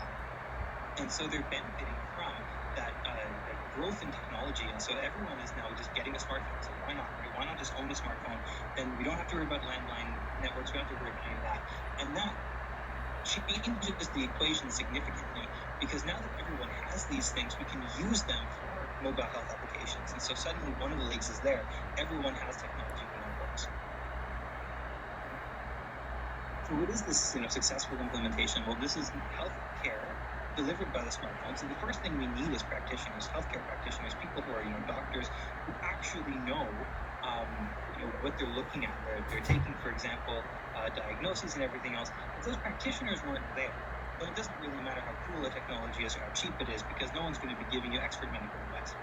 And so they're benefiting from that growth in technology. And so everyone is now just getting a smartphone. So why not? Right? Why not just own a smartphone? Then we don't have to worry about landline networks. We don't have to worry about any of that. And that changes the equation significantly, because now that everyone has these things, we can use them for mobile health applications. And so suddenly one of the legs is there. Everyone has technology when it works. So what is this, successful implementation? Well, this is healthcare delivered by the smartphone. So the first thing we need is practitioners, healthcare practitioners, people who are, doctors who actually know, what they're looking at. They're taking, for example, diagnoses and everything else. If those practitioners weren't there, then it doesn't really matter how cool the technology is or how cheap it is, because no one's going to be giving you expert medical advice.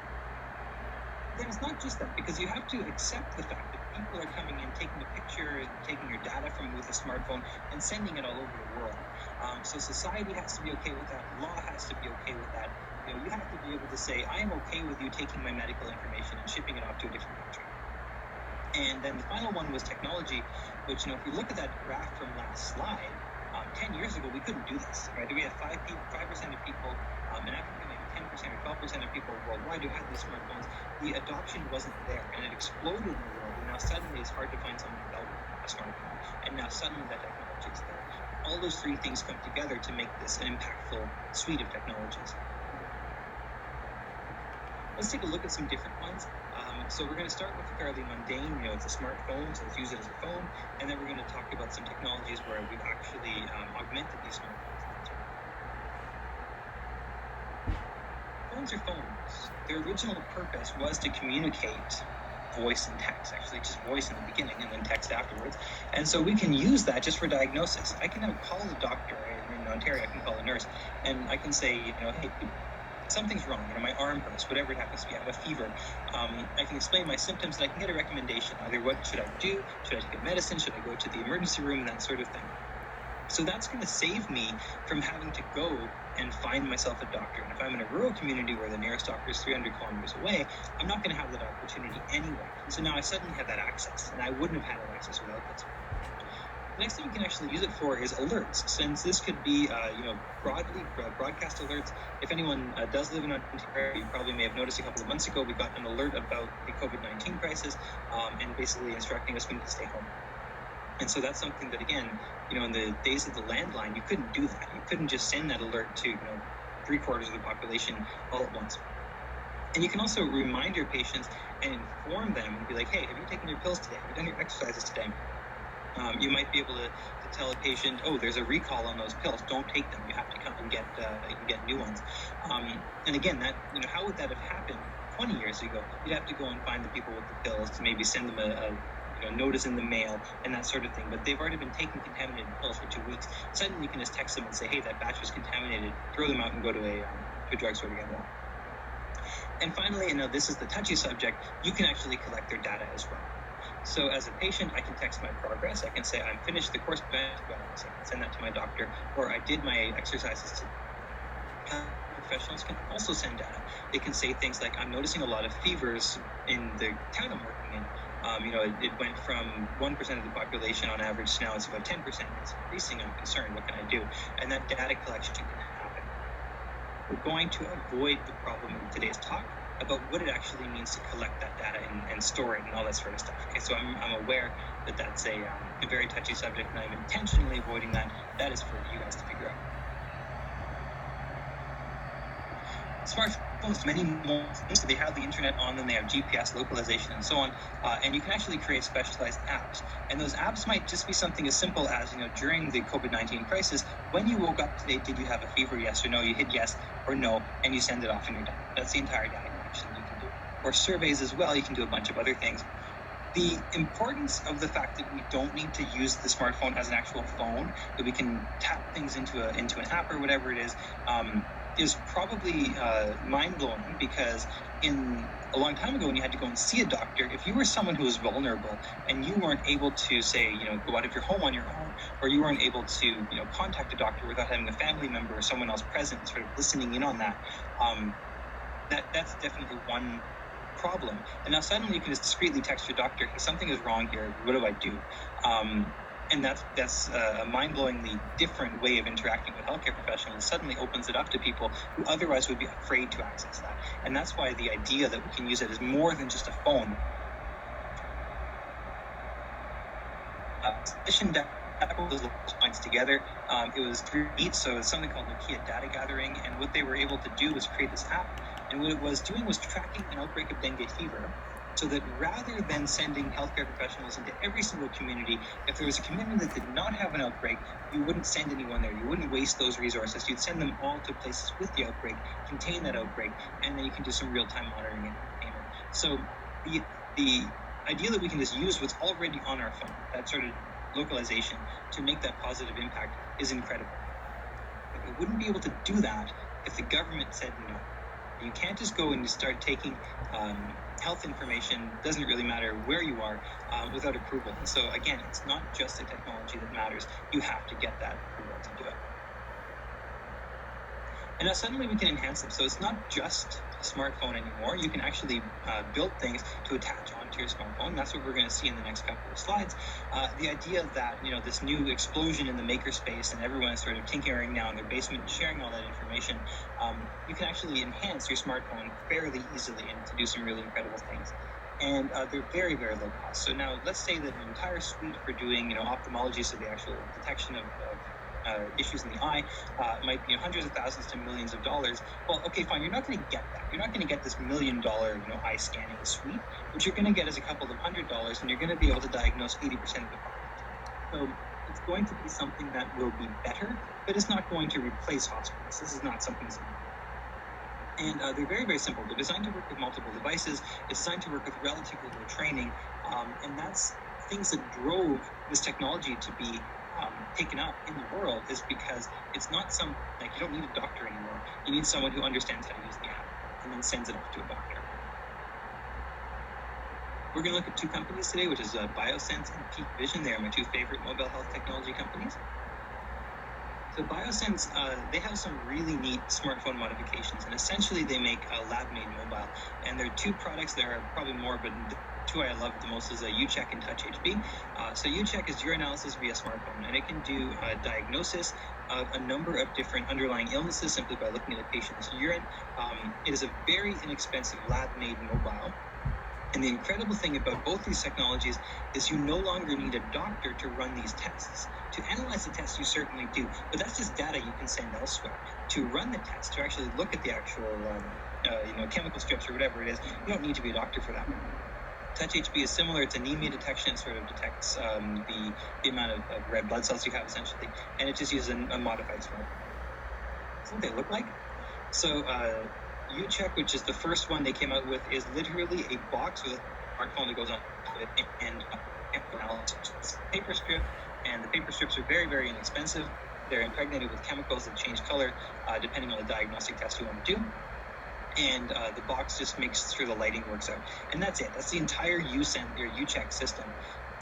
Then it's not just that, because you have to accept the fact that people are coming in, taking a picture, taking your data from with a smartphone and sending it all over the world. So society has to be okay with that. Law has to be okay with that. You have to be able to say, I am okay with you taking my medical information and shipping it off to a different country. And then the final one was technology, which, if you look at that graph from last slide, 10 years ago, we couldn't do this, right? We had 5% of people in Africa, maybe 10% or 12% of people worldwide who had these smartphones. The adoption wasn't there, and it exploded in the world. And now now suddenly it's hard to find someone without a smartphone, and now suddenly that technology is there. All those three things come together to make this an impactful suite of technologies. Let's take a look at some different ones. So we're going to start with the fairly mundane, it's a smartphone, so let's use it as a phone, and then we're going to talk about some technologies where we've actually augmented these smartphones. Phones are phones. Their original purpose was to communicate voice and text, actually just voice in the beginning and then text afterwards. And so we can use that just for diagnosis. I can call a doctor in Ontario, I can call a nurse, and I can say, hey, something's wrong, my arm hurts, whatever it happens to be, I have a fever. I can explain my symptoms and I can get a recommendation, either what should I do, should I take a medicine, should I go to the emergency room, that sort of thing. So that's going to save me from having to go and find myself a doctor. And if I'm in a rural community where the nearest doctor is 300 kilometers away, I'm not going to have that opportunity anyway. And so now I suddenly have that access, and I wouldn't have had that access without this. The next thing you can actually use it for is alerts, since this could be, broadcast alerts. If anyone does live in Ontario, you probably may have noticed a couple of months ago, we got an alert about the COVID-19 crisis, and basically instructing us we need to stay home. And so that's something that, again, in the days of the landline, you couldn't do that. You couldn't just send that alert to, 3/4 of the population all at once. And you can also remind your patients and inform them and be like, hey, have you taken your pills today? Have you done your exercises today? You might be able to tell a patient, oh, there's a recall on those pills. Don't take them. You have to come and get new ones. And again, that how would that have happened 20 years ago? You'd have to go and find the people with the pills to maybe send them a notice in the mail and that sort of thing. But they've already been taking contaminated pills for 2 weeks. Suddenly you can just text them and say, hey, that batch was contaminated. Throw them out and go to a drugstore to get more. And finally, this is the touchy subject, you can actually collect their data as well. So as a patient, I can text my progress. I can say I'm finished the course of antibiotics. I can send that to my doctor, or I did my exercises to professionals can also send data. They can say things like, I'm noticing a lot of fevers in the town I'm working in. It went from 1% of the population on average to now it's about 10%. It's increasing. I'm concerned. What can I do? And that data collection can happen. We're going to avoid the problem in today's talk about what it actually means to collect that data and store it and all that sort of stuff. Okay, so I'm aware that that's a very touchy subject, and I'm intentionally avoiding that. That is for you guys to figure out. Smartphones, many more things. They have the internet on them, they have GPS localization and so on, and you can actually create specialized apps. And those apps might just be something as simple as, during the COVID-19 crisis, when you woke up today, did you have a fever, yes or no? You hit yes or no, and you send it off and you're done. That's the entire data collection you can do. Or surveys as well, you can do a bunch of other things. The importance of the fact that we don't need to use the smartphone as an actual phone, that we can tap things into an app or whatever it is probably mind-blowing, because a long time ago when you had to go and see a doctor, if you were someone who was vulnerable and you weren't able to go out of your home on your own, or you weren't able to contact a doctor without having a family member or someone else present sort of listening in on that, that's definitely one problem. And now suddenly you can just discreetly text your doctor, hey, something is wrong here, what do I do? And that's a mind-blowingly different way of interacting with healthcare professionals. It suddenly opens it up to people who otherwise would be afraid to access that. And that's why the idea that we can use it as more than just a phone. Those points together. It was 3 beats, so it's something called Nokia data gathering. And what they were able to do was create this app. And what it was doing was tracking an outbreak of dengue fever, so that rather than sending healthcare professionals into every single community, if there was a community that did not have an outbreak, you wouldn't send anyone there. You wouldn't waste those resources. You'd send them all to places with the outbreak, contain that outbreak, and then you can do some real-time monitoring and containment. So the idea that we can just use what's already on our phone, that sort of localization, to make that positive impact is incredible. But we wouldn't be able to do that if the government said no. You can't just go and start taking health information, doesn't really matter where you are, without approval. And so again, it's not just the technology that matters. You have to get that approval to do it. And now suddenly we can enhance them. So it's not just a smartphone anymore. You can actually build things to attach onto your smartphone. That's what we're going to see in the next couple of slides. The idea that, this new explosion in the makerspace and everyone is sort of tinkering now in their basement and sharing all that information, you can actually enhance your smartphone fairly easily and to do some really incredible things. and they're very, very low cost. So now let's say that an entire suite for doing, ophthalmology, so the actual detection of issues in the eye, might be hundreds of thousands to millions of dollars. Well, okay, fine, you're not going to get that. You're not going to get this $1 million, eye scanning suite. What you're going to get is a couple of $100, and you're going to be able to diagnose 80% of the problem. So it's going to be something that will be better, but it's not going to replace hospitals. This is not something simple. And they're very, very simple. They're designed to work with multiple devices. It's designed to work with relatively low training. And that's things that drove this technology to be taken up in the world, is because it's not you don't need a doctor anymore. You need someone who understands how to use the app and then sends it off to a doctor. We're going to look at two companies today, which is Biosense and Peak Vision. They are my two favorite mobile health technology companies. So Biosense, they have some really neat smartphone modifications, and essentially they make a lab-made mobile. And there are two products. There are probably more, but the two I love the most is UCheck and Touch HP. So UCheck is urinalysis via smartphone, and it can do diagnosis of a number of different underlying illnesses simply by looking at a patient's urine. It is a very inexpensive lab-made mobile. And the incredible thing about both these technologies is you no longer need a doctor to run these tests. To analyze the tests, you certainly do, but that's just data you can send elsewhere. To run the test, to actually look at the actual, chemical strips or whatever it is, you don't need to be a doctor for that. Touch HP is similar. It's anemia detection. It sort of detects the amount of red blood cells you have, essentially, and it just uses a modified smartphone. That's what they look like. So, UCheck, which is the first one they came out with, is literally a box with a smartphone that goes on it and analysis. Paper strip, and the paper strips are very, very inexpensive. They're impregnated with chemicals that change color depending on the diagnostic test you want to do. And the box just makes sure the lighting works out. And that's it. That's the entire UCheck system.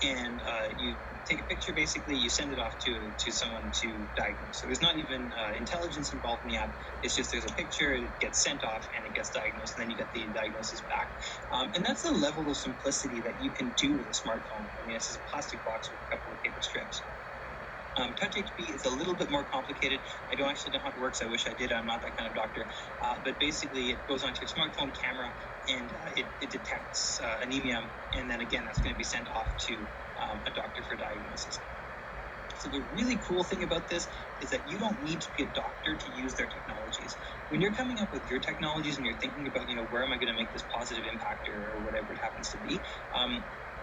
And you take a picture, basically, you send it off to someone to diagnose. So there's not even intelligence involved in the app. It's just there's a picture, it gets sent off, and it gets diagnosed, and then you get the diagnosis back. And that's the level of simplicity that you can do with a smartphone. I mean, it's just a plastic box with a couple of paper strips. Touch HP is a little bit more complicated. I don't actually know how it works. I wish I did. I'm not that kind of doctor. But basically, it goes onto your smartphone camera, and it detects anemia. And then, again, that's going to be sent off to a doctor for diagnosis. So the really cool thing about this is that you don't need to be a doctor to use their technologies. When you're coming up with your technologies and you're thinking about, where am I going to make this positive impact or whatever it happens to be,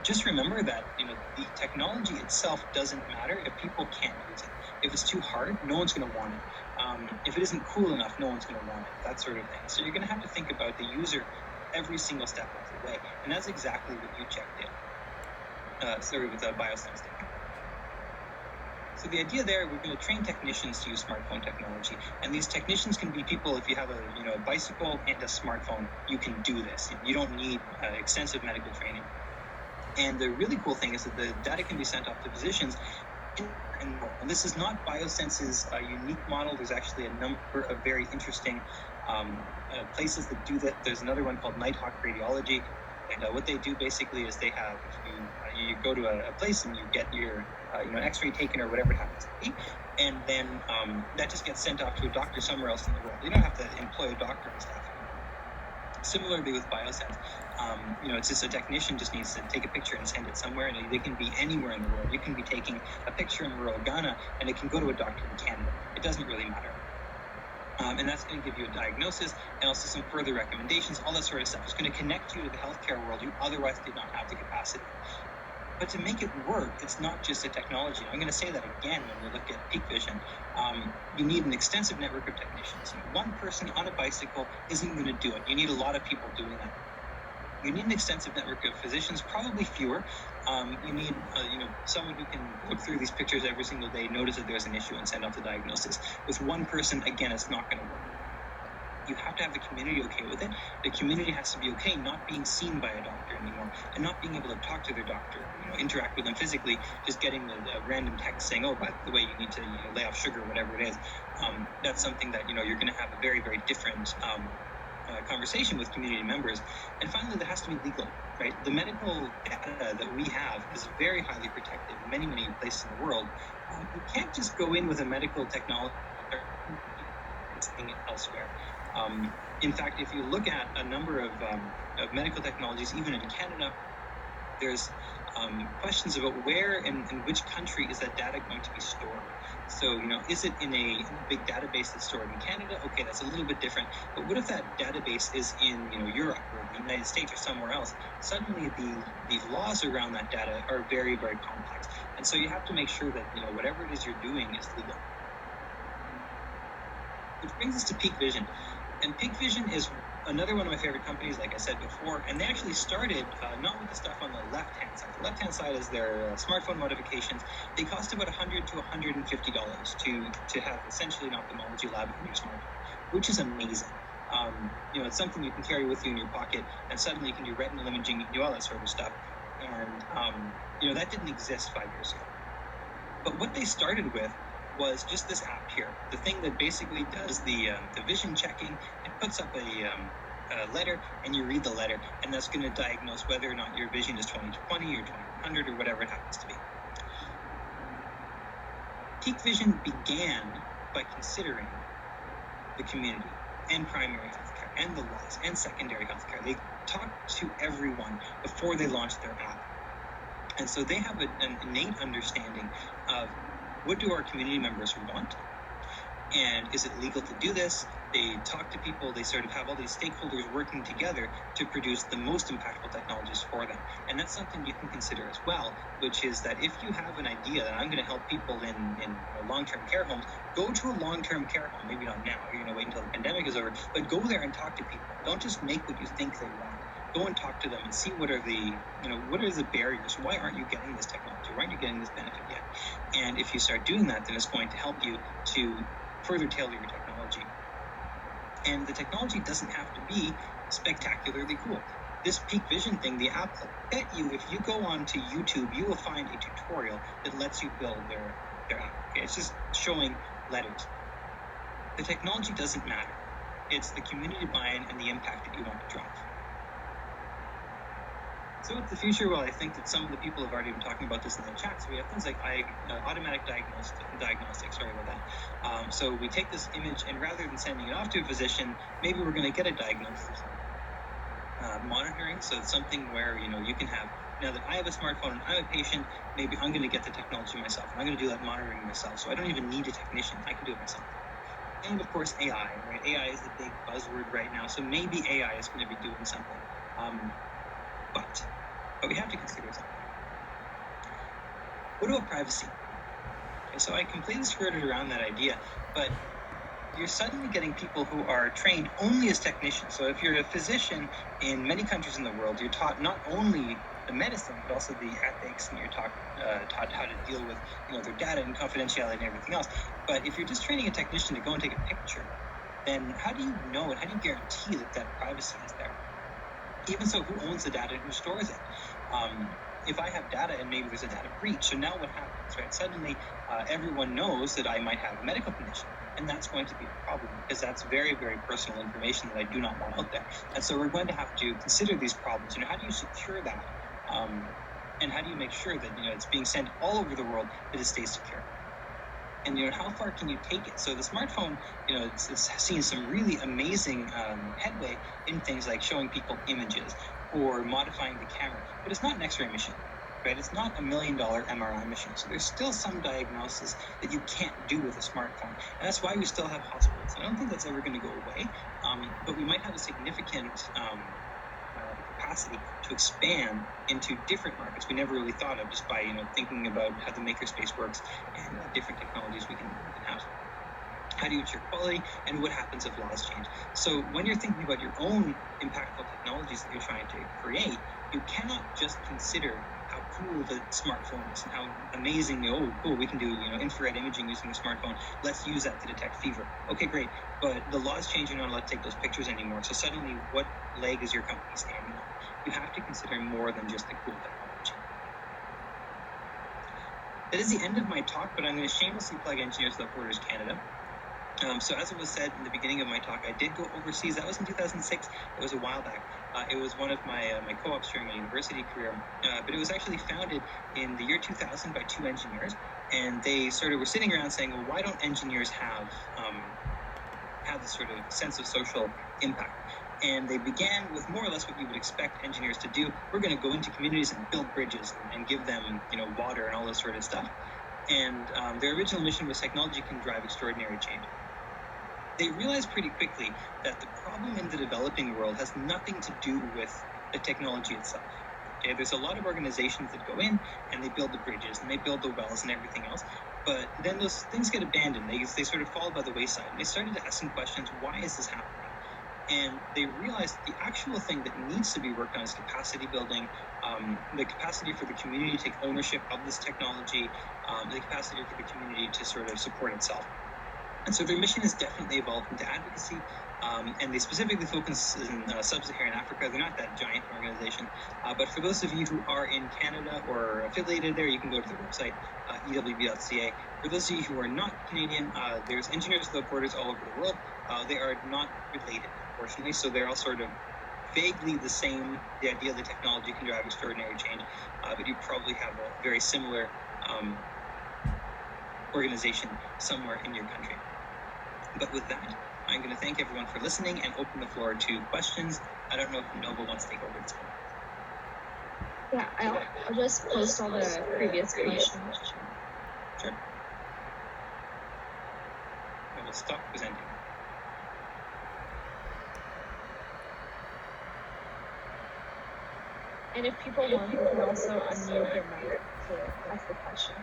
just remember that, the technology itself doesn't matter if people can't use it. If it's too hard, no one's going to want it. If it isn't cool enough, no one's going to want it, that sort of thing. So you're going to have to think about the user every single step of the way. And that's exactly what UCheck did. With Biosense did. So the idea there, we're going to train technicians to use smartphone technology. And these technicians can be people, if you have a bicycle and a smartphone, you can do this. You don't need extensive medical training. And the really cool thing is that the data can be sent off to physicians. And this is not Biosense's unique model. There's actually a number of very interesting places that do that. There's another one called Nighthawk Radiology. And what they do basically is they have, you go to a place and you get your x-ray taken or whatever it happens to be, and then that just gets sent off to a doctor somewhere else in the world. You don't have to employ a doctor and stuff. Similarly with Biosense, it's just a technician just needs to take a picture and send it somewhere, and they can be anywhere in the world. You can be taking a picture in rural Ghana, and it can go to a doctor in Canada. It doesn't really matter. And that's going to give you a diagnosis and also some further recommendations, all that sort of stuff. It's going to connect you to the healthcare world you otherwise did not have the capacity. But to make it work, it's not just a technology. I'm going to say that again when we look at Peak Vision. You need an extensive network of technicians. One person on a bicycle isn't going to do it. You need a lot of people doing that. You need an extensive network of physicians, probably fewer. You need, someone who can look through these pictures every single day, notice that there's an issue, and send out the diagnosis. With one person, again, it's not going to work. You have to have the community okay with it. The community has to be okay not being seen by a doctor anymore and not being able to talk to their doctor, interact with them physically, just getting the random text saying, oh, by the way, you need to lay off sugar, whatever it is. That's something that, you're going to have a very, very different conversation with community members. And finally, there has to be legal, right? The medical data that we have is very highly protected in many, many places in the world. You can't just go in with a medical technology and it elsewhere. In fact, if you look at a number of medical technologies, even in Canada, there's questions about where and in which country is that data going to be stored. So, is it in a big database that's stored in Canada? Okay, that's a little bit different. But what if that database is in, Europe or the United States or somewhere else? Suddenly, the laws around that data are very, very complex. And so you have to make sure that, whatever it is you're doing is legal. Which brings us to Peak Vision. And Peak Vision is another one of my favorite companies, like I said before, and they actually started not with the stuff on the left-hand side. The left-hand side is their smartphone modifications. They cost about $100 to $150 to have essentially an ophthalmology lab in your smartphone, which is amazing. It's something you can carry with you in your pocket, and suddenly you can do retinal imaging, you can do all that sort of stuff. And, that didn't exist 5 years ago. But what they started with was just this app here, the thing that basically does the vision checking. It puts up a letter, and you read the letter, and that's going to diagnose whether or not your vision is 20/20 or 20/100 or whatever it happens to be. Peak Vision began by considering the community and primary healthcare and the laws and secondary healthcare. They talked to everyone before they launched their app. And so they have an innate understanding of what do our community members want, and is it legal to do this? They talk to people, they sort of have all these stakeholders working together to produce the most impactful technologies for them. And that's something you can consider as well, which is that if you have an idea that I'm going to help people in long-term care homes, go to a long-term care home. Maybe not now, you're going to wait until the pandemic is over, but go there and talk to people. Don't just make what you think they want. Go and talk to them and see what are the barriers. Why aren't you getting this technology? Why aren't you getting this benefit yet? And if you start doing that, then it's going to help you to further tailor your technology. And the technology doesn't have to be spectacularly cool. This Peak Vision thing, the app, I bet you if you go onto YouTube, you will find a tutorial that lets you build their app. Okay? It's just showing letters. The technology doesn't matter. It's the community buy-in and the impact that you want to drive. So with the future, well, I think that some of the people have already been talking about this in the chat. So we have things like automatic diagnostics, sorry about that. So we take this image, and rather than sending it off to a physician, maybe we're going to get a diagnosis. Monitoring, so it's something where, you can have, now that I have a smartphone and I'm a patient, maybe I'm going to get the technology myself, and I'm going to do that monitoring myself. So I don't even need a technician. I can do it myself. And of course, AI, right? AI is the big buzzword right now. So maybe AI is going to be doing something. But we have to consider something. What about privacy? Okay, so I completely skirted around that idea, but you're suddenly getting people who are trained only as technicians. So if you're a physician in many countries in the world, you're taught not only the medicine, but also the ethics, and you're taught how to deal with their data and confidentiality and everything else. But if you're just training a technician to go and take a picture, then how do you know and how do you guarantee that privacy is there? Even so, who owns the data and who stores it? If I have data and maybe there's a data breach, so now what happens, right? Suddenly, everyone knows that I might have a medical condition, and that's going to be a problem because that's very, very personal information that I do not want out there. And so we're going to have to consider these problems. How do you secure that? And how do you make sure that it's being sent all over the world that it stays secure? And how far can you take it? So the smartphone, it's seen some really amazing headway in things like showing people images or modifying the camera, but it's not an X-ray machine, right? It's not $1 million MRI machine. So there's still some diagnosis that you can't do with a smartphone, and that's why we still have hospitals. I don't think that's ever going to go away, but we might have a significant capacity to expand into different markets we never really thought of, just by thinking about how the makerspace works and different technologies we can have. How do you ensure quality, and what happens if laws change? So when you're thinking about your own impactful technologies that you're trying to create, you cannot just consider how cool the smartphone is and how amazing, cool, we can do infrared imaging using the smartphone. Let's use that to detect fever. Okay, great. But the laws change, you're not allowed to take those pictures anymore. So suddenly, what leg is your company standing on? You have to consider more than just the cool technology. That is the end of my talk, but I'm going to shamelessly plug Engineers Without Borders Canada. So as it was said in the beginning of my talk, I did go overseas. That was in 2006. It was a while back. It was one of my co-ops during my university career. But it was actually founded in the year 2000 by two engineers. And they sort of were sitting around saying, well, why don't engineers have have this sort of sense of social impact. And they began with more or less what you would expect engineers to do. We're going to go into communities and build bridges and give them, water and all this sort of stuff. And their original mission was technology can drive extraordinary change. They realized pretty quickly that the problem in the developing world has nothing to do with the technology itself. Okay, there's a lot of organizations that go in and they build the bridges and they build the wells and everything else, but then those things get abandoned. They sort of fall by the wayside. And they started asking questions, why is this happening? And they realized the actual thing that needs to be worked on is capacity building, the capacity for the community to take ownership of this technology, the capacity for the community to sort of support itself. And so their mission has definitely evolved into advocacy, and they specifically focus in sub-Saharan Africa. They're not that giant organization, but for those of you who are in Canada or affiliated there, you can go to their website, ewb.ca. For those of you who are not Canadian, there's Engineers Without Borders all over the world. They are not related, unfortunately, so they're all sort of vaguely the same. The idea that technology can drive extraordinary change, but you probably have a very similar organization somewhere in your country. But with that, I'm going to thank everyone for listening and open the floor to questions. I don't know if Nova wants to take over this one. Yeah, I'll just post all the previous questions. Sure. I will stop presenting. And if people want, they can also unmute their mic to ask the question.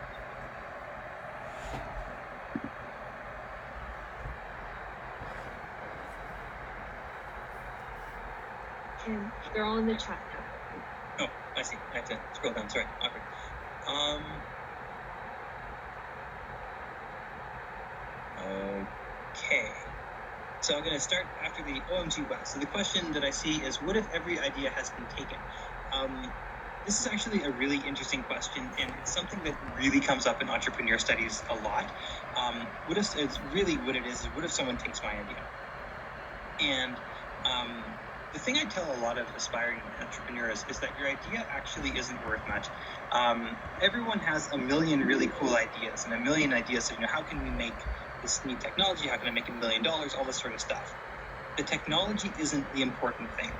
And they're all in the chat now. Oh, I see. I have to scroll down. Sorry. Awkward. Okay. So I'm going to start after the OMG wow. So the question that I see is, what if every idea has been taken? This is actually a really interesting question, and it's something that really comes up in entrepreneur studies a lot. What if someone takes my idea? And the thing I tell a lot of aspiring entrepreneurs is that your idea actually isn't worth much. Everyone has a million really cool ideas and a million ideas of, how can we make this neat technology? How can I make $1 million? All this sort of stuff. The technology isn't the important thing.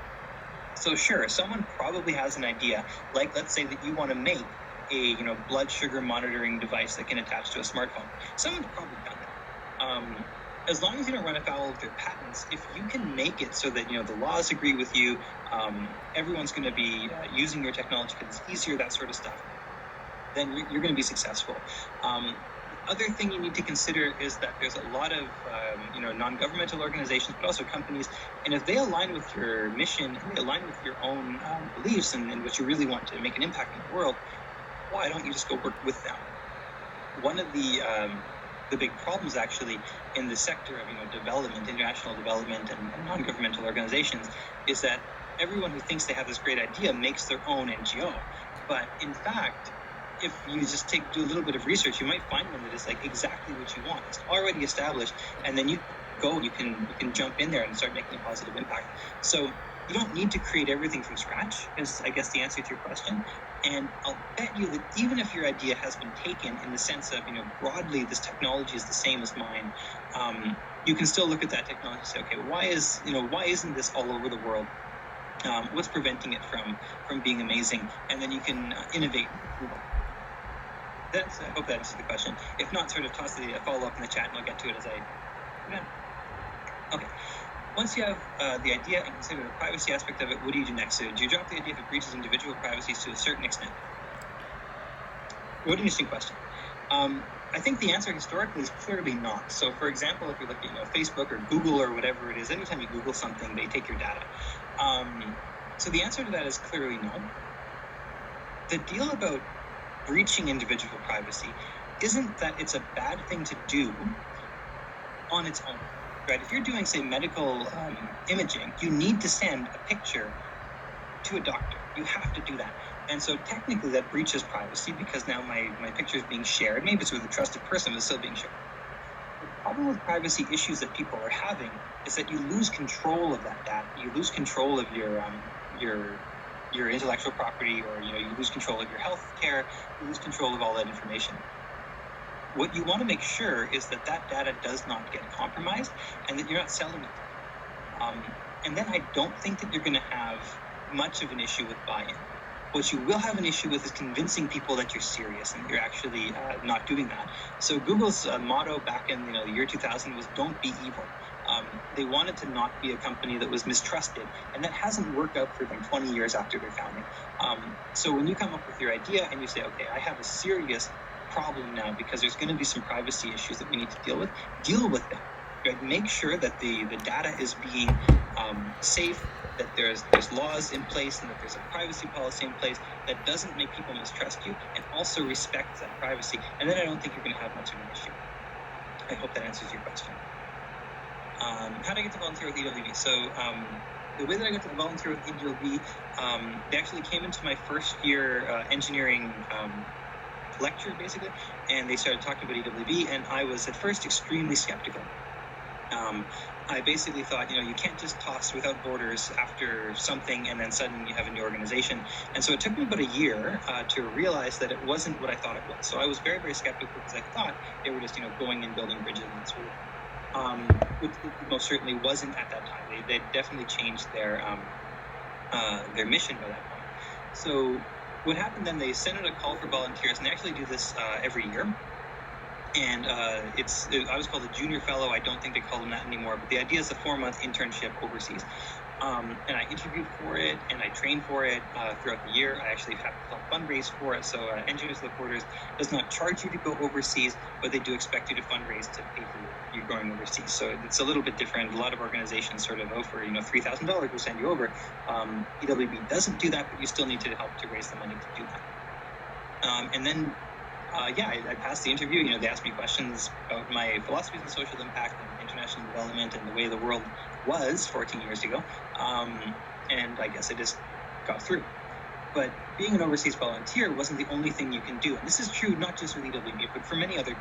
So sure, someone probably has an idea, like let's say that you want to make a blood sugar monitoring device that can attach to a smartphone. Someone's probably done that. As long as you don't run afoul of their patents, if you can make it so that the laws agree with you, everyone's going to be using your technology because it's easier, that sort of stuff, then you're going to be successful. Other thing you need to consider is that there's a lot of non-governmental organizations, but also companies, and if they align with your mission, and they align with your own beliefs and what you really want to make an impact in the world, why don't you just go work with them? One of the big problems actually in the sector of development, international development, and non-governmental organizations is that everyone who thinks they have this great idea makes their own NGO, but in fact, if you just do a little bit of research, you might find one that is like exactly what you want. It's already established, and then you can jump in there and start making a positive impact. So you don't need to create everything from scratch, is I guess the answer to your question. And I'll bet you that even if your idea has been taken in the sense of, broadly this technology is the same as mine, you can still look at that technology and say, okay, why isn't this all over the world? What's preventing it from being amazing? And then you can innovate. I hope that answers the question. If not, sort of toss the follow-up in the chat and I'll get to it as I... Okay. Once you have the idea and consider the privacy aspect of it, what do you do next? So do you drop the idea if it breaches individual privacy to a certain extent? What an interesting question. I think the answer historically is clearly not. So for example, if you're looking at Facebook or Google or whatever it is, anytime you Google something, they take your data. So the answer to that is clearly no. The deal about breaching individual privacy isn't that it's a bad thing to do on its own, right? If you're doing, say, medical imaging, you need to send a picture to a doctor. You have to do that. And so technically that breaches privacy because now my picture is being shared. Maybe it's with a trusted person, but it's still being shared. The problem with privacy issues that people are having is that you lose control of that data. You lose control of your intellectual property, or you lose control of your health care, you lose control of all that information. what you want to make sure is that that data does not get compromised and that you're not selling it. And then I don't think that you're going to have much of an issue with buy-in. What you will have an issue with is convincing people that you're serious and you're actually not doing that. So Google's motto back in the year 2000 was "Don't be evil." They wanted to not be a company that was mistrusted, and that hasn't worked out for them 20 years after their founding. So when you come up with your idea and you say, okay, I have a serious problem now because there's going to be some privacy issues that we need to deal with them. Right? Make sure that the data is being safe, that there's laws in place, and that there's a privacy policy in place that doesn't make people mistrust you, and also respects that privacy. And then I don't think you're going to have much of an issue. I hope that answers your question. How did I get to volunteer with EWB? So the way that I got to volunteer with EWB, they actually came into my first year engineering lecture, basically, and they started talking about EWB, and I was at first extremely skeptical. I basically thought, you can't just toss Without Borders after something and then suddenly you have a new organization. And so it took me about a year to realize that it wasn't what I thought it was. So I was very, very skeptical because I thought they were just, going and building bridges and sort of, which it most certainly wasn't at that time. They definitely changed their mission by that point. So what happened then, they sent out a call for volunteers, and they actually do this every year. And I was called a junior fellow. I don't think they call them that anymore, but the idea is a 4-month internship overseas. And I interviewed for it, and I trained for it throughout the year. I actually have to fundraise for it. So Engineers Without Borders does not charge you to go overseas, but they do expect you to fundraise to pay for you going overseas. So it's a little bit different. A lot of organizations sort of for $3,000 will send you over. EWB doesn't do that, but you still need to help to raise the money to do that. And then I passed the interview. They asked me questions about my philosophies of social impact and international development and the way the world was 14 years ago. And I guess I just got through. But being an overseas volunteer wasn't the only thing you can do. And this is true not just with EWB, but for many other,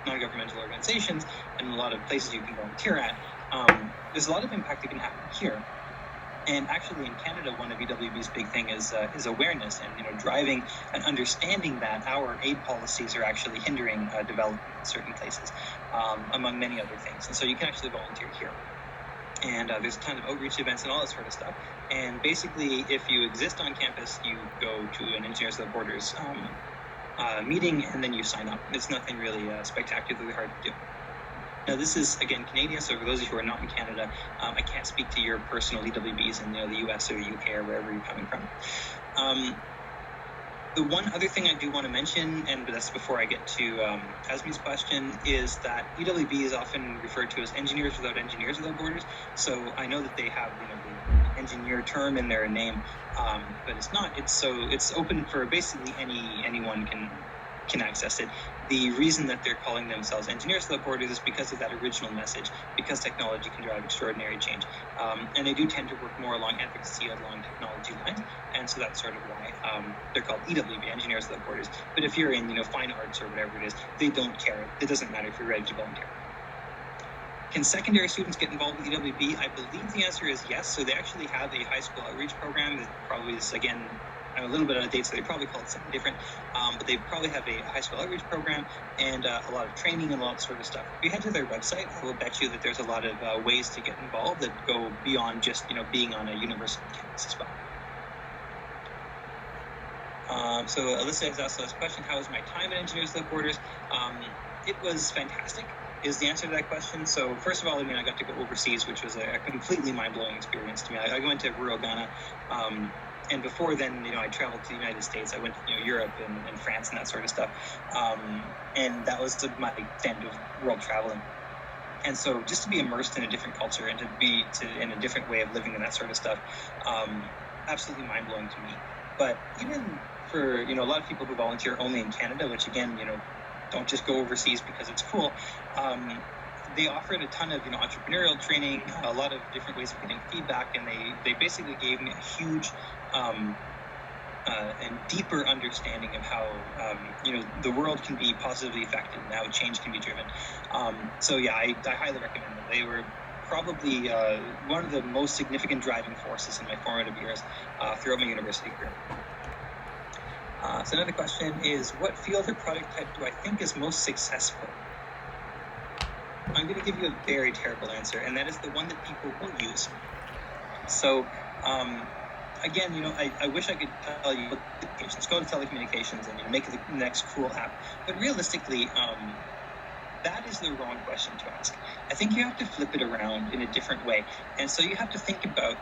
non-governmental organizations and a lot of places you can volunteer at. There's a lot of impact you can have here. And actually, in Canada, one of EWB's big thing is awareness and driving and understanding that our aid policies are actually hindering development in certain places, among many other things. And so you can actually volunteer here. And there's a ton of outreach events and all that sort of stuff. And basically, if you exist on campus, you go to an Engineers Without Borders meeting, and then you sign up. It's nothing really spectacularly hard to do. Now, this is, again, Canadian, so for those of you who are not in Canada, I can't speak to your personal EWBs in the US or the UK or wherever you're coming from. The one other thing I do want to mention, and that's before I get to Asmi's question, is that EWB is often referred to as Engineers Without Borders. So I know that they have the engineer term in their name, but it's not. It's open for basically anyone can access it. The reason that they're calling themselves Engineers Without Borders is because of that original message, because technology can drive extraordinary change. And they do tend to work more along advocacy, along technology lines, and so that's sort of why they're called EWB, Engineers Without Borders. But if you're in fine arts or whatever it is, they don't care. It doesn't matter if you're ready to volunteer. Can secondary students get involved with EWB? I believe the answer is yes. So they actually have a high school outreach program that probably is, again, I'm a little bit out of date, so they probably call it something different, but they probably have a high school outreach program and a lot of training and a lot of sort of stuff. If you head to their website, I will bet you that there's a lot of ways to get involved that go beyond just being on a university campus as well. So Alyssa has asked this question: how was my time at Engineers Without Borders? It was fantastic, is the answer to that question. So first of all, I got to go overseas, which was a completely mind-blowing experience to me. I went to rural Ghana. And before then, I traveled to the United States. I went to Europe and France and that sort of stuff. And that was my extent of world traveling. And so just to be immersed in a different culture and to be in a different way of living and that sort of stuff, absolutely mind-blowing to me. But even for, a lot of people who volunteer only in Canada, which again, don't just go overseas because it's cool, they offered a ton of entrepreneurial training, a lot of different ways of getting feedback, and they basically gave me a huge and deeper understanding of how the world can be positively affected and how change can be driven. So yeah, I highly recommend them. They were probably one of the most significant driving forces in my formative years throughout my university career. So another question is, what field or product type do I think is most successful? I'm going to give you a very terrible answer, and that is the one that people will use. So, again, I wish I could tell you, let's go to telecommunications and make the next cool app. But realistically, that is the wrong question to ask. I think you have to flip it around in a different way. And so you have to think about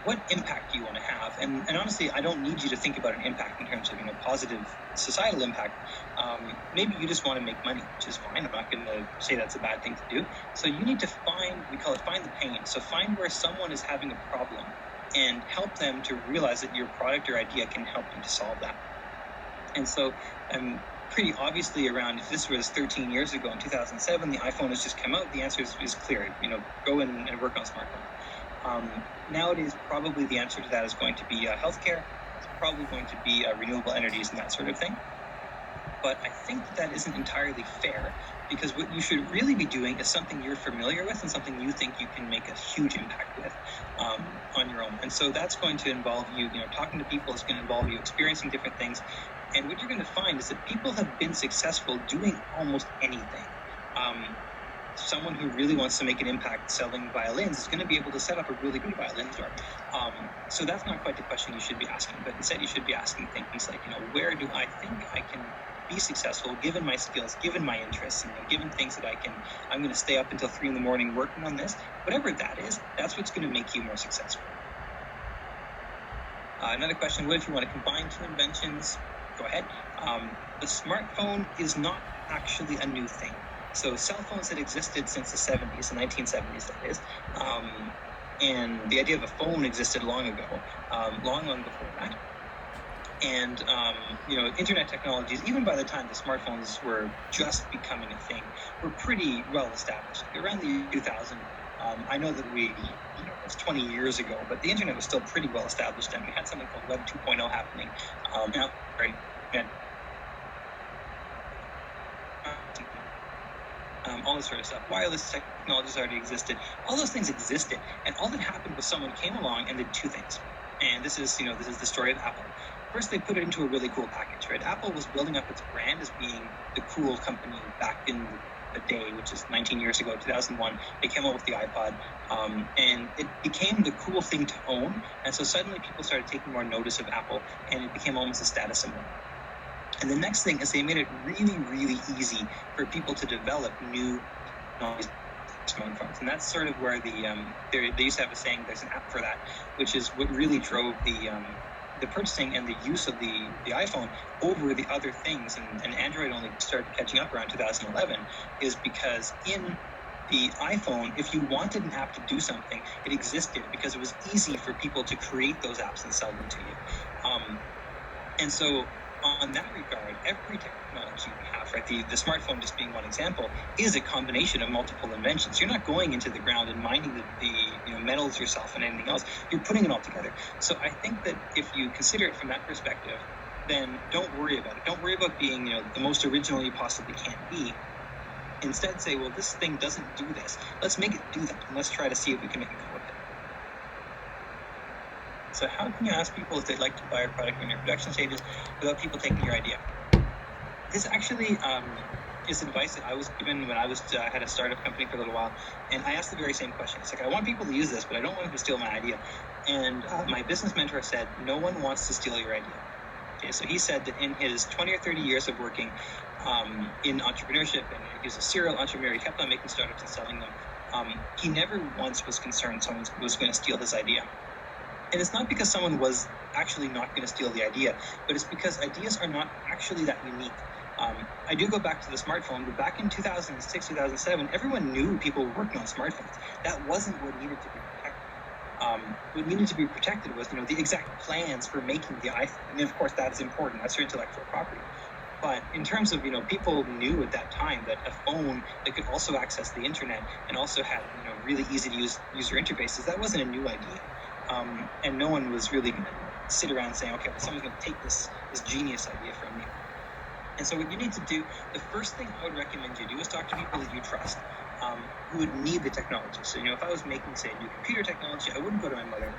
what impact do you want to have. And honestly, I don't need you to think about an impact in terms of positive societal impact. Maybe you just want to make money, which is fine. I'm not going to say that's a bad thing to do. So you need to find the pain. So find where someone is having a problem and help them to realize that your product or idea can help them to solve that. And so pretty obviously around, if this was 13 years ago in 2007, the iPhone has just come out, the answer is clear. Go and work on smartphones. Nowadays, probably the answer to that is going to be healthcare. It's probably going to be renewable energies and that sort of thing. But I think that isn't entirely fair, because what you should really be doing is something you're familiar with and something you think you can make a huge impact with on your own. And so that's going to involve you, talking to people. It's going to involve you experiencing different things. And what you're going to find is that people have been successful doing almost anything. Someone who really wants to make an impact selling violins is going to be able to set up a really good violin store. So that's not quite the question you should be asking, but instead you should be asking things like, where do I think I can be successful given my skills, given my interests, given things that I'm going to stay up until 3 a.m. working on this. Whatever that is, that's what's going to make you more successful. Another question, what if you want to combine two inventions? Go ahead. The smartphone is not actually a new thing. So cell phones had existed since the 70s, the 1970s that is, and the idea of a phone existed long ago, long before that. And, internet technologies, even by the time the smartphones were just becoming a thing, were pretty well established. Around the year 2000, I know that it's 20 years ago, but the internet was still pretty well established, and we had something called Web 2.0 happening. All this sort of stuff. Wireless technologies already existed. All those things existed, and all that happened was someone came along and did two things. And this is the story of Apple. First, they put it into a really cool package, right? Apple was building up its brand as being the cool company back in the day, which is 19 years ago, 2001. They came up with the iPod, and it became the cool thing to own. And so suddenly people started taking more notice of Apple, and it became almost a status symbol. And the next thing is they made it really, really easy for people to develop new smartphones. And that's sort of where they used to have a saying, there's an app for that, which is what really drove the purchasing and the use of the iPhone over the other things. And Android only started catching up around 2011, is because in the iPhone, if you wanted an app to do something, it existed because it was easy for people to create those apps and sell them to you. And so on that regard, every technology we have, right, the smartphone just being one example, is a combination of multiple inventions. You're not going into the ground and mining the metals yourself and anything else. You're putting it all together. So I think that if you consider it from that perspective, then don't worry about it. Don't worry about being the most original you possibly can be. Instead, say, well, this thing doesn't do this. Let's make it do that, and let's try to see if we can make it go with it. So how can you ask people if they'd like to buy a product in your production stages without people taking your idea? This actually is advice that I was given when I had a startup company for a little while, and I asked the very same question. It's like, I want people to use this, but I don't want them to steal my idea. And my business mentor said, no one wants to steal your idea. Okay, so he said that in his 20 or 30 years of working in entrepreneurship, and he was a serial entrepreneur, he kept on making startups and selling them, he never once was concerned someone was going to steal his idea. And it's not because someone was actually not going to steal the idea, but it's because ideas are not actually that unique. I do go back to the smartphone, but back in 2006, 2007, everyone knew people were working on smartphones. That wasn't what needed to be protected. What needed to be protected was, the exact plans for making the iPhone. And of course, that's important. That's your intellectual property. But in terms of, people knew at that time that a phone that could also access the internet and also had, really easy to use user interfaces, that wasn't a new idea. And no one was really going to sit around saying, okay, well, someone's going to take this genius idea from you. And so what you need to do, the first thing I would recommend you do is talk to people that you trust, who would need the technology. So, if I was making, say, new computer technology, I wouldn't go to my mother.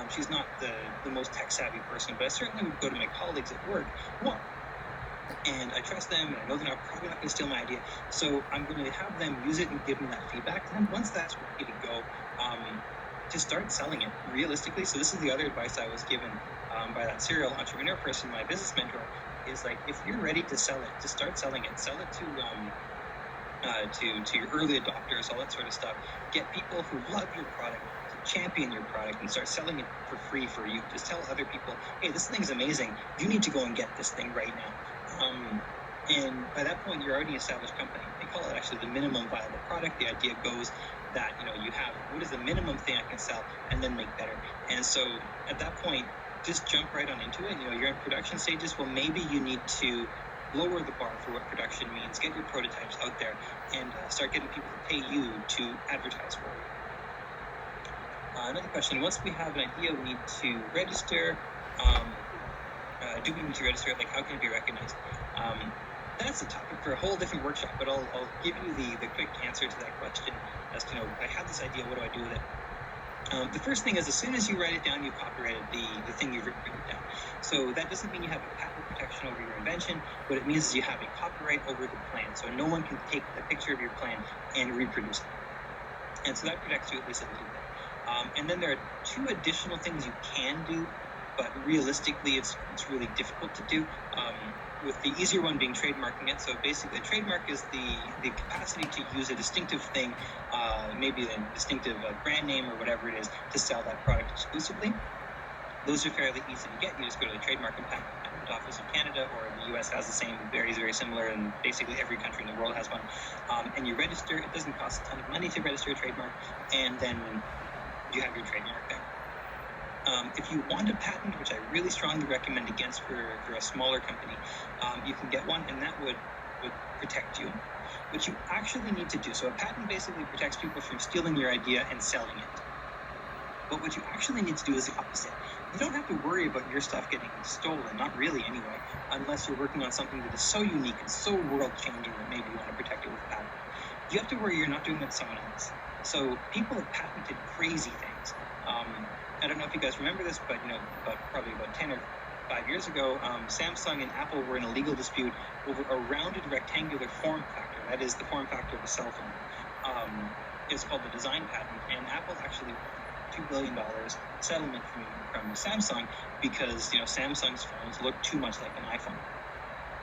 She's not the most tech-savvy person, but I certainly would go to my colleagues at work. and I trust them, and I know they're probably not going to steal my idea. So I'm going to have them use it and give me that feedback. And then once that's ready to go, just start selling it realistically. So this is the other advice I was given by that serial entrepreneur person, my business mentor, is like, if you're ready to sell it, just start selling it. Sell it to your early adopters, all that sort of stuff. Get people who love your product to champion your product and start selling it for free for you. Just tell other people, hey, this thing's amazing. You need to go and get this thing right now. And by that point, you're already an established company. They call it actually the minimum viable product. The idea goes that, you have, what is the minimum thing I can sell, and then make better. And so at that point, just jump right on into it. You're in production stages. Well, maybe you need to lower the bar for what production means, get your prototypes out there, and start getting people to pay you to advertise for you. Another question, once we have an idea, we need to register. Do we need to register it? Like, how can it be recognized? That's a topic for a whole different workshop, but I'll give you the quick answer to that question as to, I have this idea, what do I do with it? The first thing is, as soon as you write it down, you've copyrighted the thing you've written down. So that doesn't mean you have a patent protection over your invention. What it means is you have a copyright over the plan. So no one can take a picture of your plan and reproduce it. And so that protects you at least a little bit. And then there are two additional things you can do, but realistically, it's really difficult to do. With the easier one being trademarking it. So basically, a trademark is the capacity to use a distinctive thing, maybe a distinctive brand name or whatever it is, to sell that product exclusively. Those are fairly easy to get. You just go to the Trademark and Patent Office of Canada, or the US has the same, very, very similar, and basically every country in the world has one. And you register. It doesn't cost a ton of money to register a trademark, and then you have your trademark there. If you want a patent, which I really strongly recommend against for a smaller company, you can get one, and that would protect you. What you actually need to do, so a patent basically protects people from stealing your idea and selling it. But what you actually need to do is the opposite. You don't have to worry about your stuff getting stolen, not really anyway, unless you're working on something that is so unique and so world-changing that maybe you want to protect it with a patent. You have to worry you're not doing it to someone else. So people have patented crazy things. I don't know if you guys remember this, but probably about 10 or 5 years ago, Samsung and Apple were in a legal dispute over a rounded rectangular form factor. That is the form factor of a cell phone. It's called the design patent, and Apple actually won $2 billion settlement from Samsung because Samsung's phones look too much like an iPhone.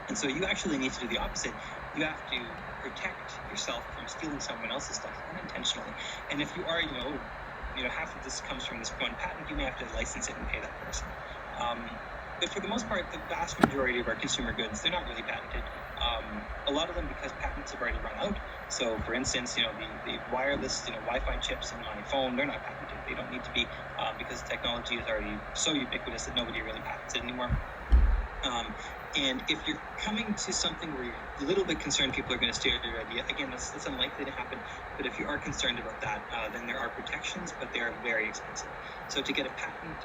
And so you actually need to do the opposite. You have to protect yourself from stealing someone else's stuff unintentionally. And if you are, half of this comes from this one patent, you may have to license it and pay that person. But for the most part, the vast majority of our consumer goods, they're not really patented. A lot of them because patents have already run out. So for instance, the wireless, Wi-Fi chips in my phone, they're not patented. They don't need to be because the technology is already so ubiquitous that nobody really patents it anymore. And if you're coming to something where you're a little bit concerned people are going to steal your idea, again, that's unlikely to happen. But if you are concerned about that, then there are protections, but they are very expensive. So to get a patent,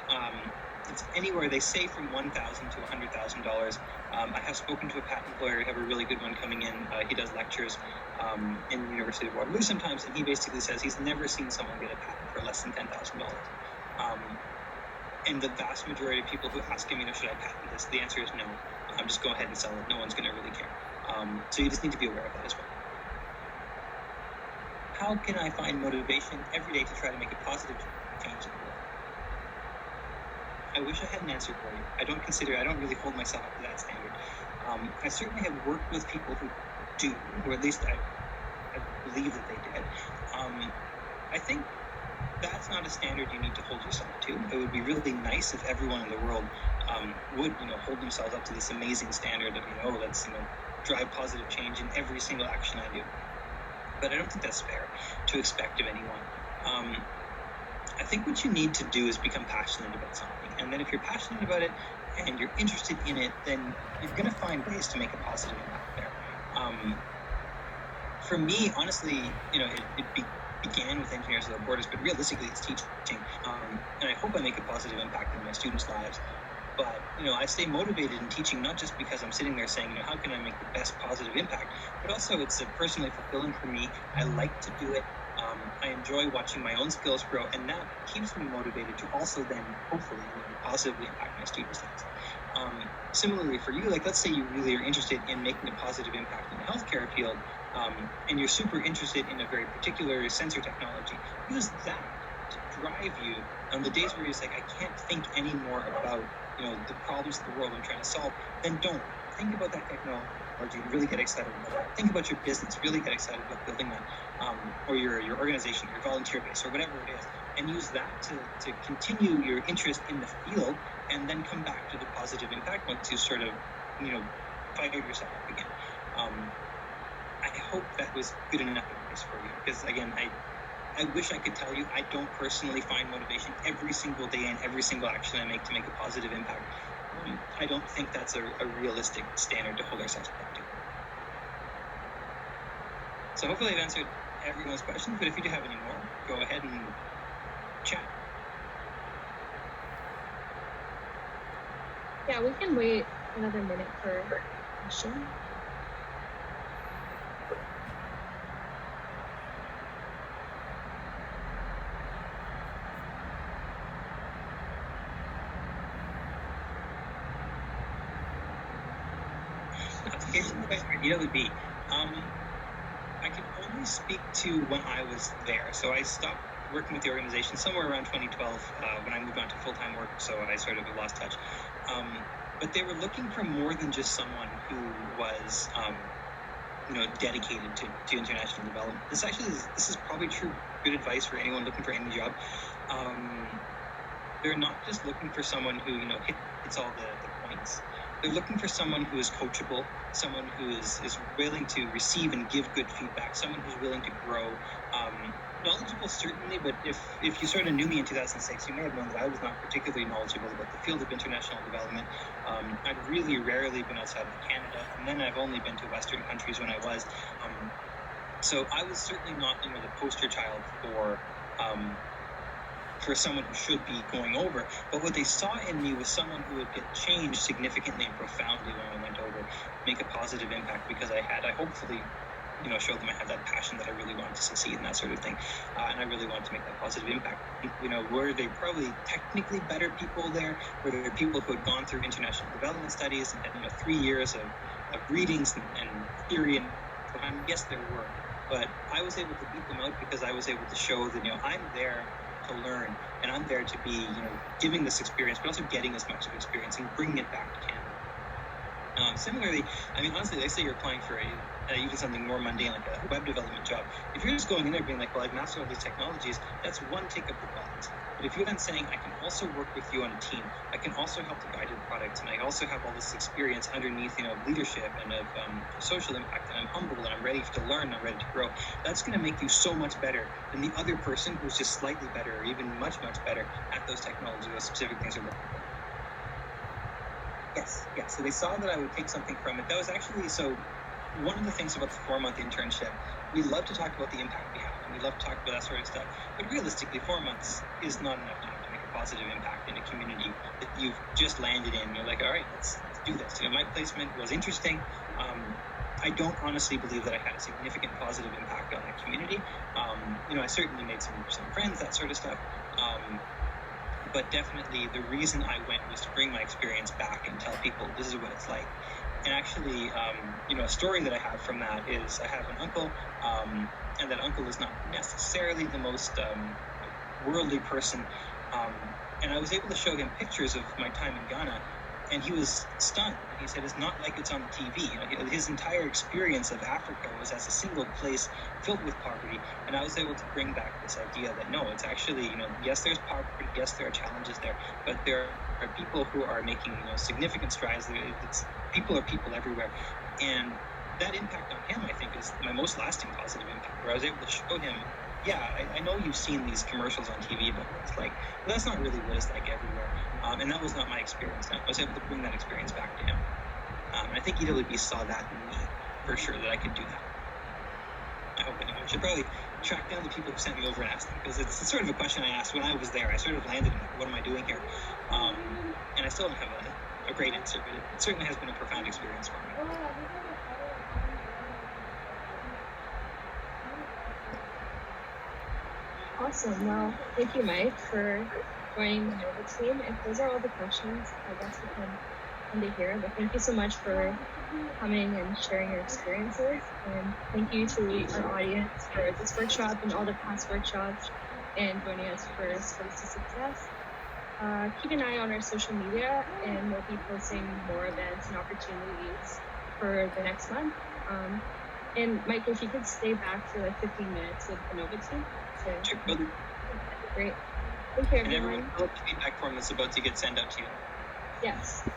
it's anywhere, they say, from $1,000 to $100,000. I have spoken to a patent lawyer. I have a really good one coming in. He does lectures in the University of Waterloo sometimes, and he basically says he's never seen someone get a patent for less than $10,000. And the vast majority of people who ask him, should I patent this? The answer is no. Just go ahead and sell it. No one's going to really care. So you just need to be aware of that as well. How can I find motivation every day to try to make a positive change in the world? I wish I had an answer for you. I don't really hold myself up to that standard. I certainly have worked with people who do, or at least I believe that they did. I think that's not a standard you need to hold yourself to. It would be really nice if everyone in the world would, hold themselves up to this amazing standard of, let's, drive positive change in every single action I do. But I don't think that's fair to expect of anyone. I think what you need to do is become passionate about something. And then if you're passionate about it and you're interested in it, then you're going to find ways to make a positive impact there. For me, honestly, it began with Engineers Without Borders, but realistically it's teaching. And I hope I make a positive impact in my students' lives. But, I stay motivated in teaching, not just because I'm sitting there saying, how can I make the best positive impact, but also it's personally fulfilling for me. I like to do it. I enjoy watching my own skills grow, and that keeps me motivated to also then, hopefully, positively impact my students' lives. Similarly for you, like let's say you really are interested in making a positive impact in the healthcare field, and you're super interested in a very particular sensor technology, use that to drive you on the days where you're just like, I can't think anymore about, the problems of the world I'm trying to solve. Then don't think about that technology and really get excited about that. Think about your business, really get excited about building that, or your organization, your volunteer base, or whatever it is, and use that to continue your interest in the field, and then come back to the positive impact once you sort of, fire yourself up again. I hope that was good enough advice for you, because again, I wish I could tell you I don't personally find motivation every single day and every single action I make to make a positive impact. I don't think that's a realistic standard to hold ourselves back to. So hopefully I've answered everyone's questions, but if you do have any more, go ahead and chat. Yeah, we can wait another minute for a question. It would be. I can only speak to when I was there. So I stopped working with the organization somewhere around 2012 when I moved on to full-time work, so I sort of lost touch. But they were looking for more than just someone who was, dedicated to international development. This is probably good advice for anyone looking for any job. They're not just looking for someone who, hits all the points. They're looking for someone who is coachable, someone who is willing to receive and give good feedback, someone who's willing to grow. Knowledgeable, certainly, but if you sort of knew me in 2006, you may have known that I was not particularly knowledgeable about the field of international development. I'd really rarely been outside of Canada, and then I've only been to Western countries when I was. So I was certainly not, the poster child for someone who should be going over. But what they saw in me was someone who would get changed significantly and profoundly when I went over, make a positive impact, because I hopefully, showed them I had that passion that I really wanted to succeed and that sort of thing. And I really wanted to make that positive impact. Were they probably technically better people there? Were there people who had gone through international development studies and had, 3 years of readings and theory? And yes, there were. But I was able to beat them out because I was able to show that, I'm there to learn, and I'm there to be, giving this experience, but also getting as much of experience and bringing it back to Canada. Similarly, honestly, they say you're applying for even something more mundane, like a web development job. If you're just going in there being like, well, I've mastered all these technologies, that's one tick of the box. But if you're then saying, I can also work with you on a team, I can also help to guide your product, and I also have all this experience underneath, leadership and of social impact, and I'm humble, and I'm ready to learn, and I'm ready to grow, that's going to make you so much better than the other person who's just slightly better, or even much, much better at those technologies, those specific things they're looking for. Yes. So they saw that I would take something from it. That was actually, so one of the things about the 4-month internship, we love to talk about the impact we have, and we love to talk about that sort of stuff. But realistically, 4 months is not enough time to make a positive impact in a community that you've just landed in. You're like, all right, let's do this. My placement was interesting. I don't honestly believe that I had a significant positive impact on that community. I certainly made some friends, that sort of stuff. But definitely the reason I went was to bring my experience back and tell people this is what it's like. And actually, a story that I have from that is I have an uncle, and that uncle is not necessarily the most worldly person. And I was able to show him pictures of my time in Ghana, and he was stunned. He said, it's not like it's on TV. His entire experience of Africa was as a single place filled with poverty. And I was able to bring back this idea that, no, it's actually, yes, there's poverty, yes, there are challenges there, but there are people who are making, significant strides. People are people everywhere. And that impact on him, I think, is my most lasting positive impact, where I was able to show him, yeah, I know you've seen these commercials on TV about what it's like, but that's not really what it's like everywhere. And that was not my experience. I was able to bring that experience back to him. And I think EWB saw that in me, for sure, that I could do that. I hope anyone should probably track down the people who sent me over and ask them, because it's sort of a question I asked when I was there. I sort of landed in, what am I doing here? And I still don't have a great answer, but it certainly has been a profound experience for me. Awesome. Well, thank you, Mike, for joining the Nova team. If those are all the questions, I guess we can fun to hear. But thank you so much for coming and sharing your experiences. And thank you to our audience for this workshop and all the past workshops and joining us for Sports to Success. Keep an eye on our social media, and we'll be posting more events and opportunities for the next month. And Mike, if you could stay back for like 15 minutes with the Nova team. Sure. Great. Thank you, And everyone. everyone, the feedback form that's about to get sent out to you. Yes.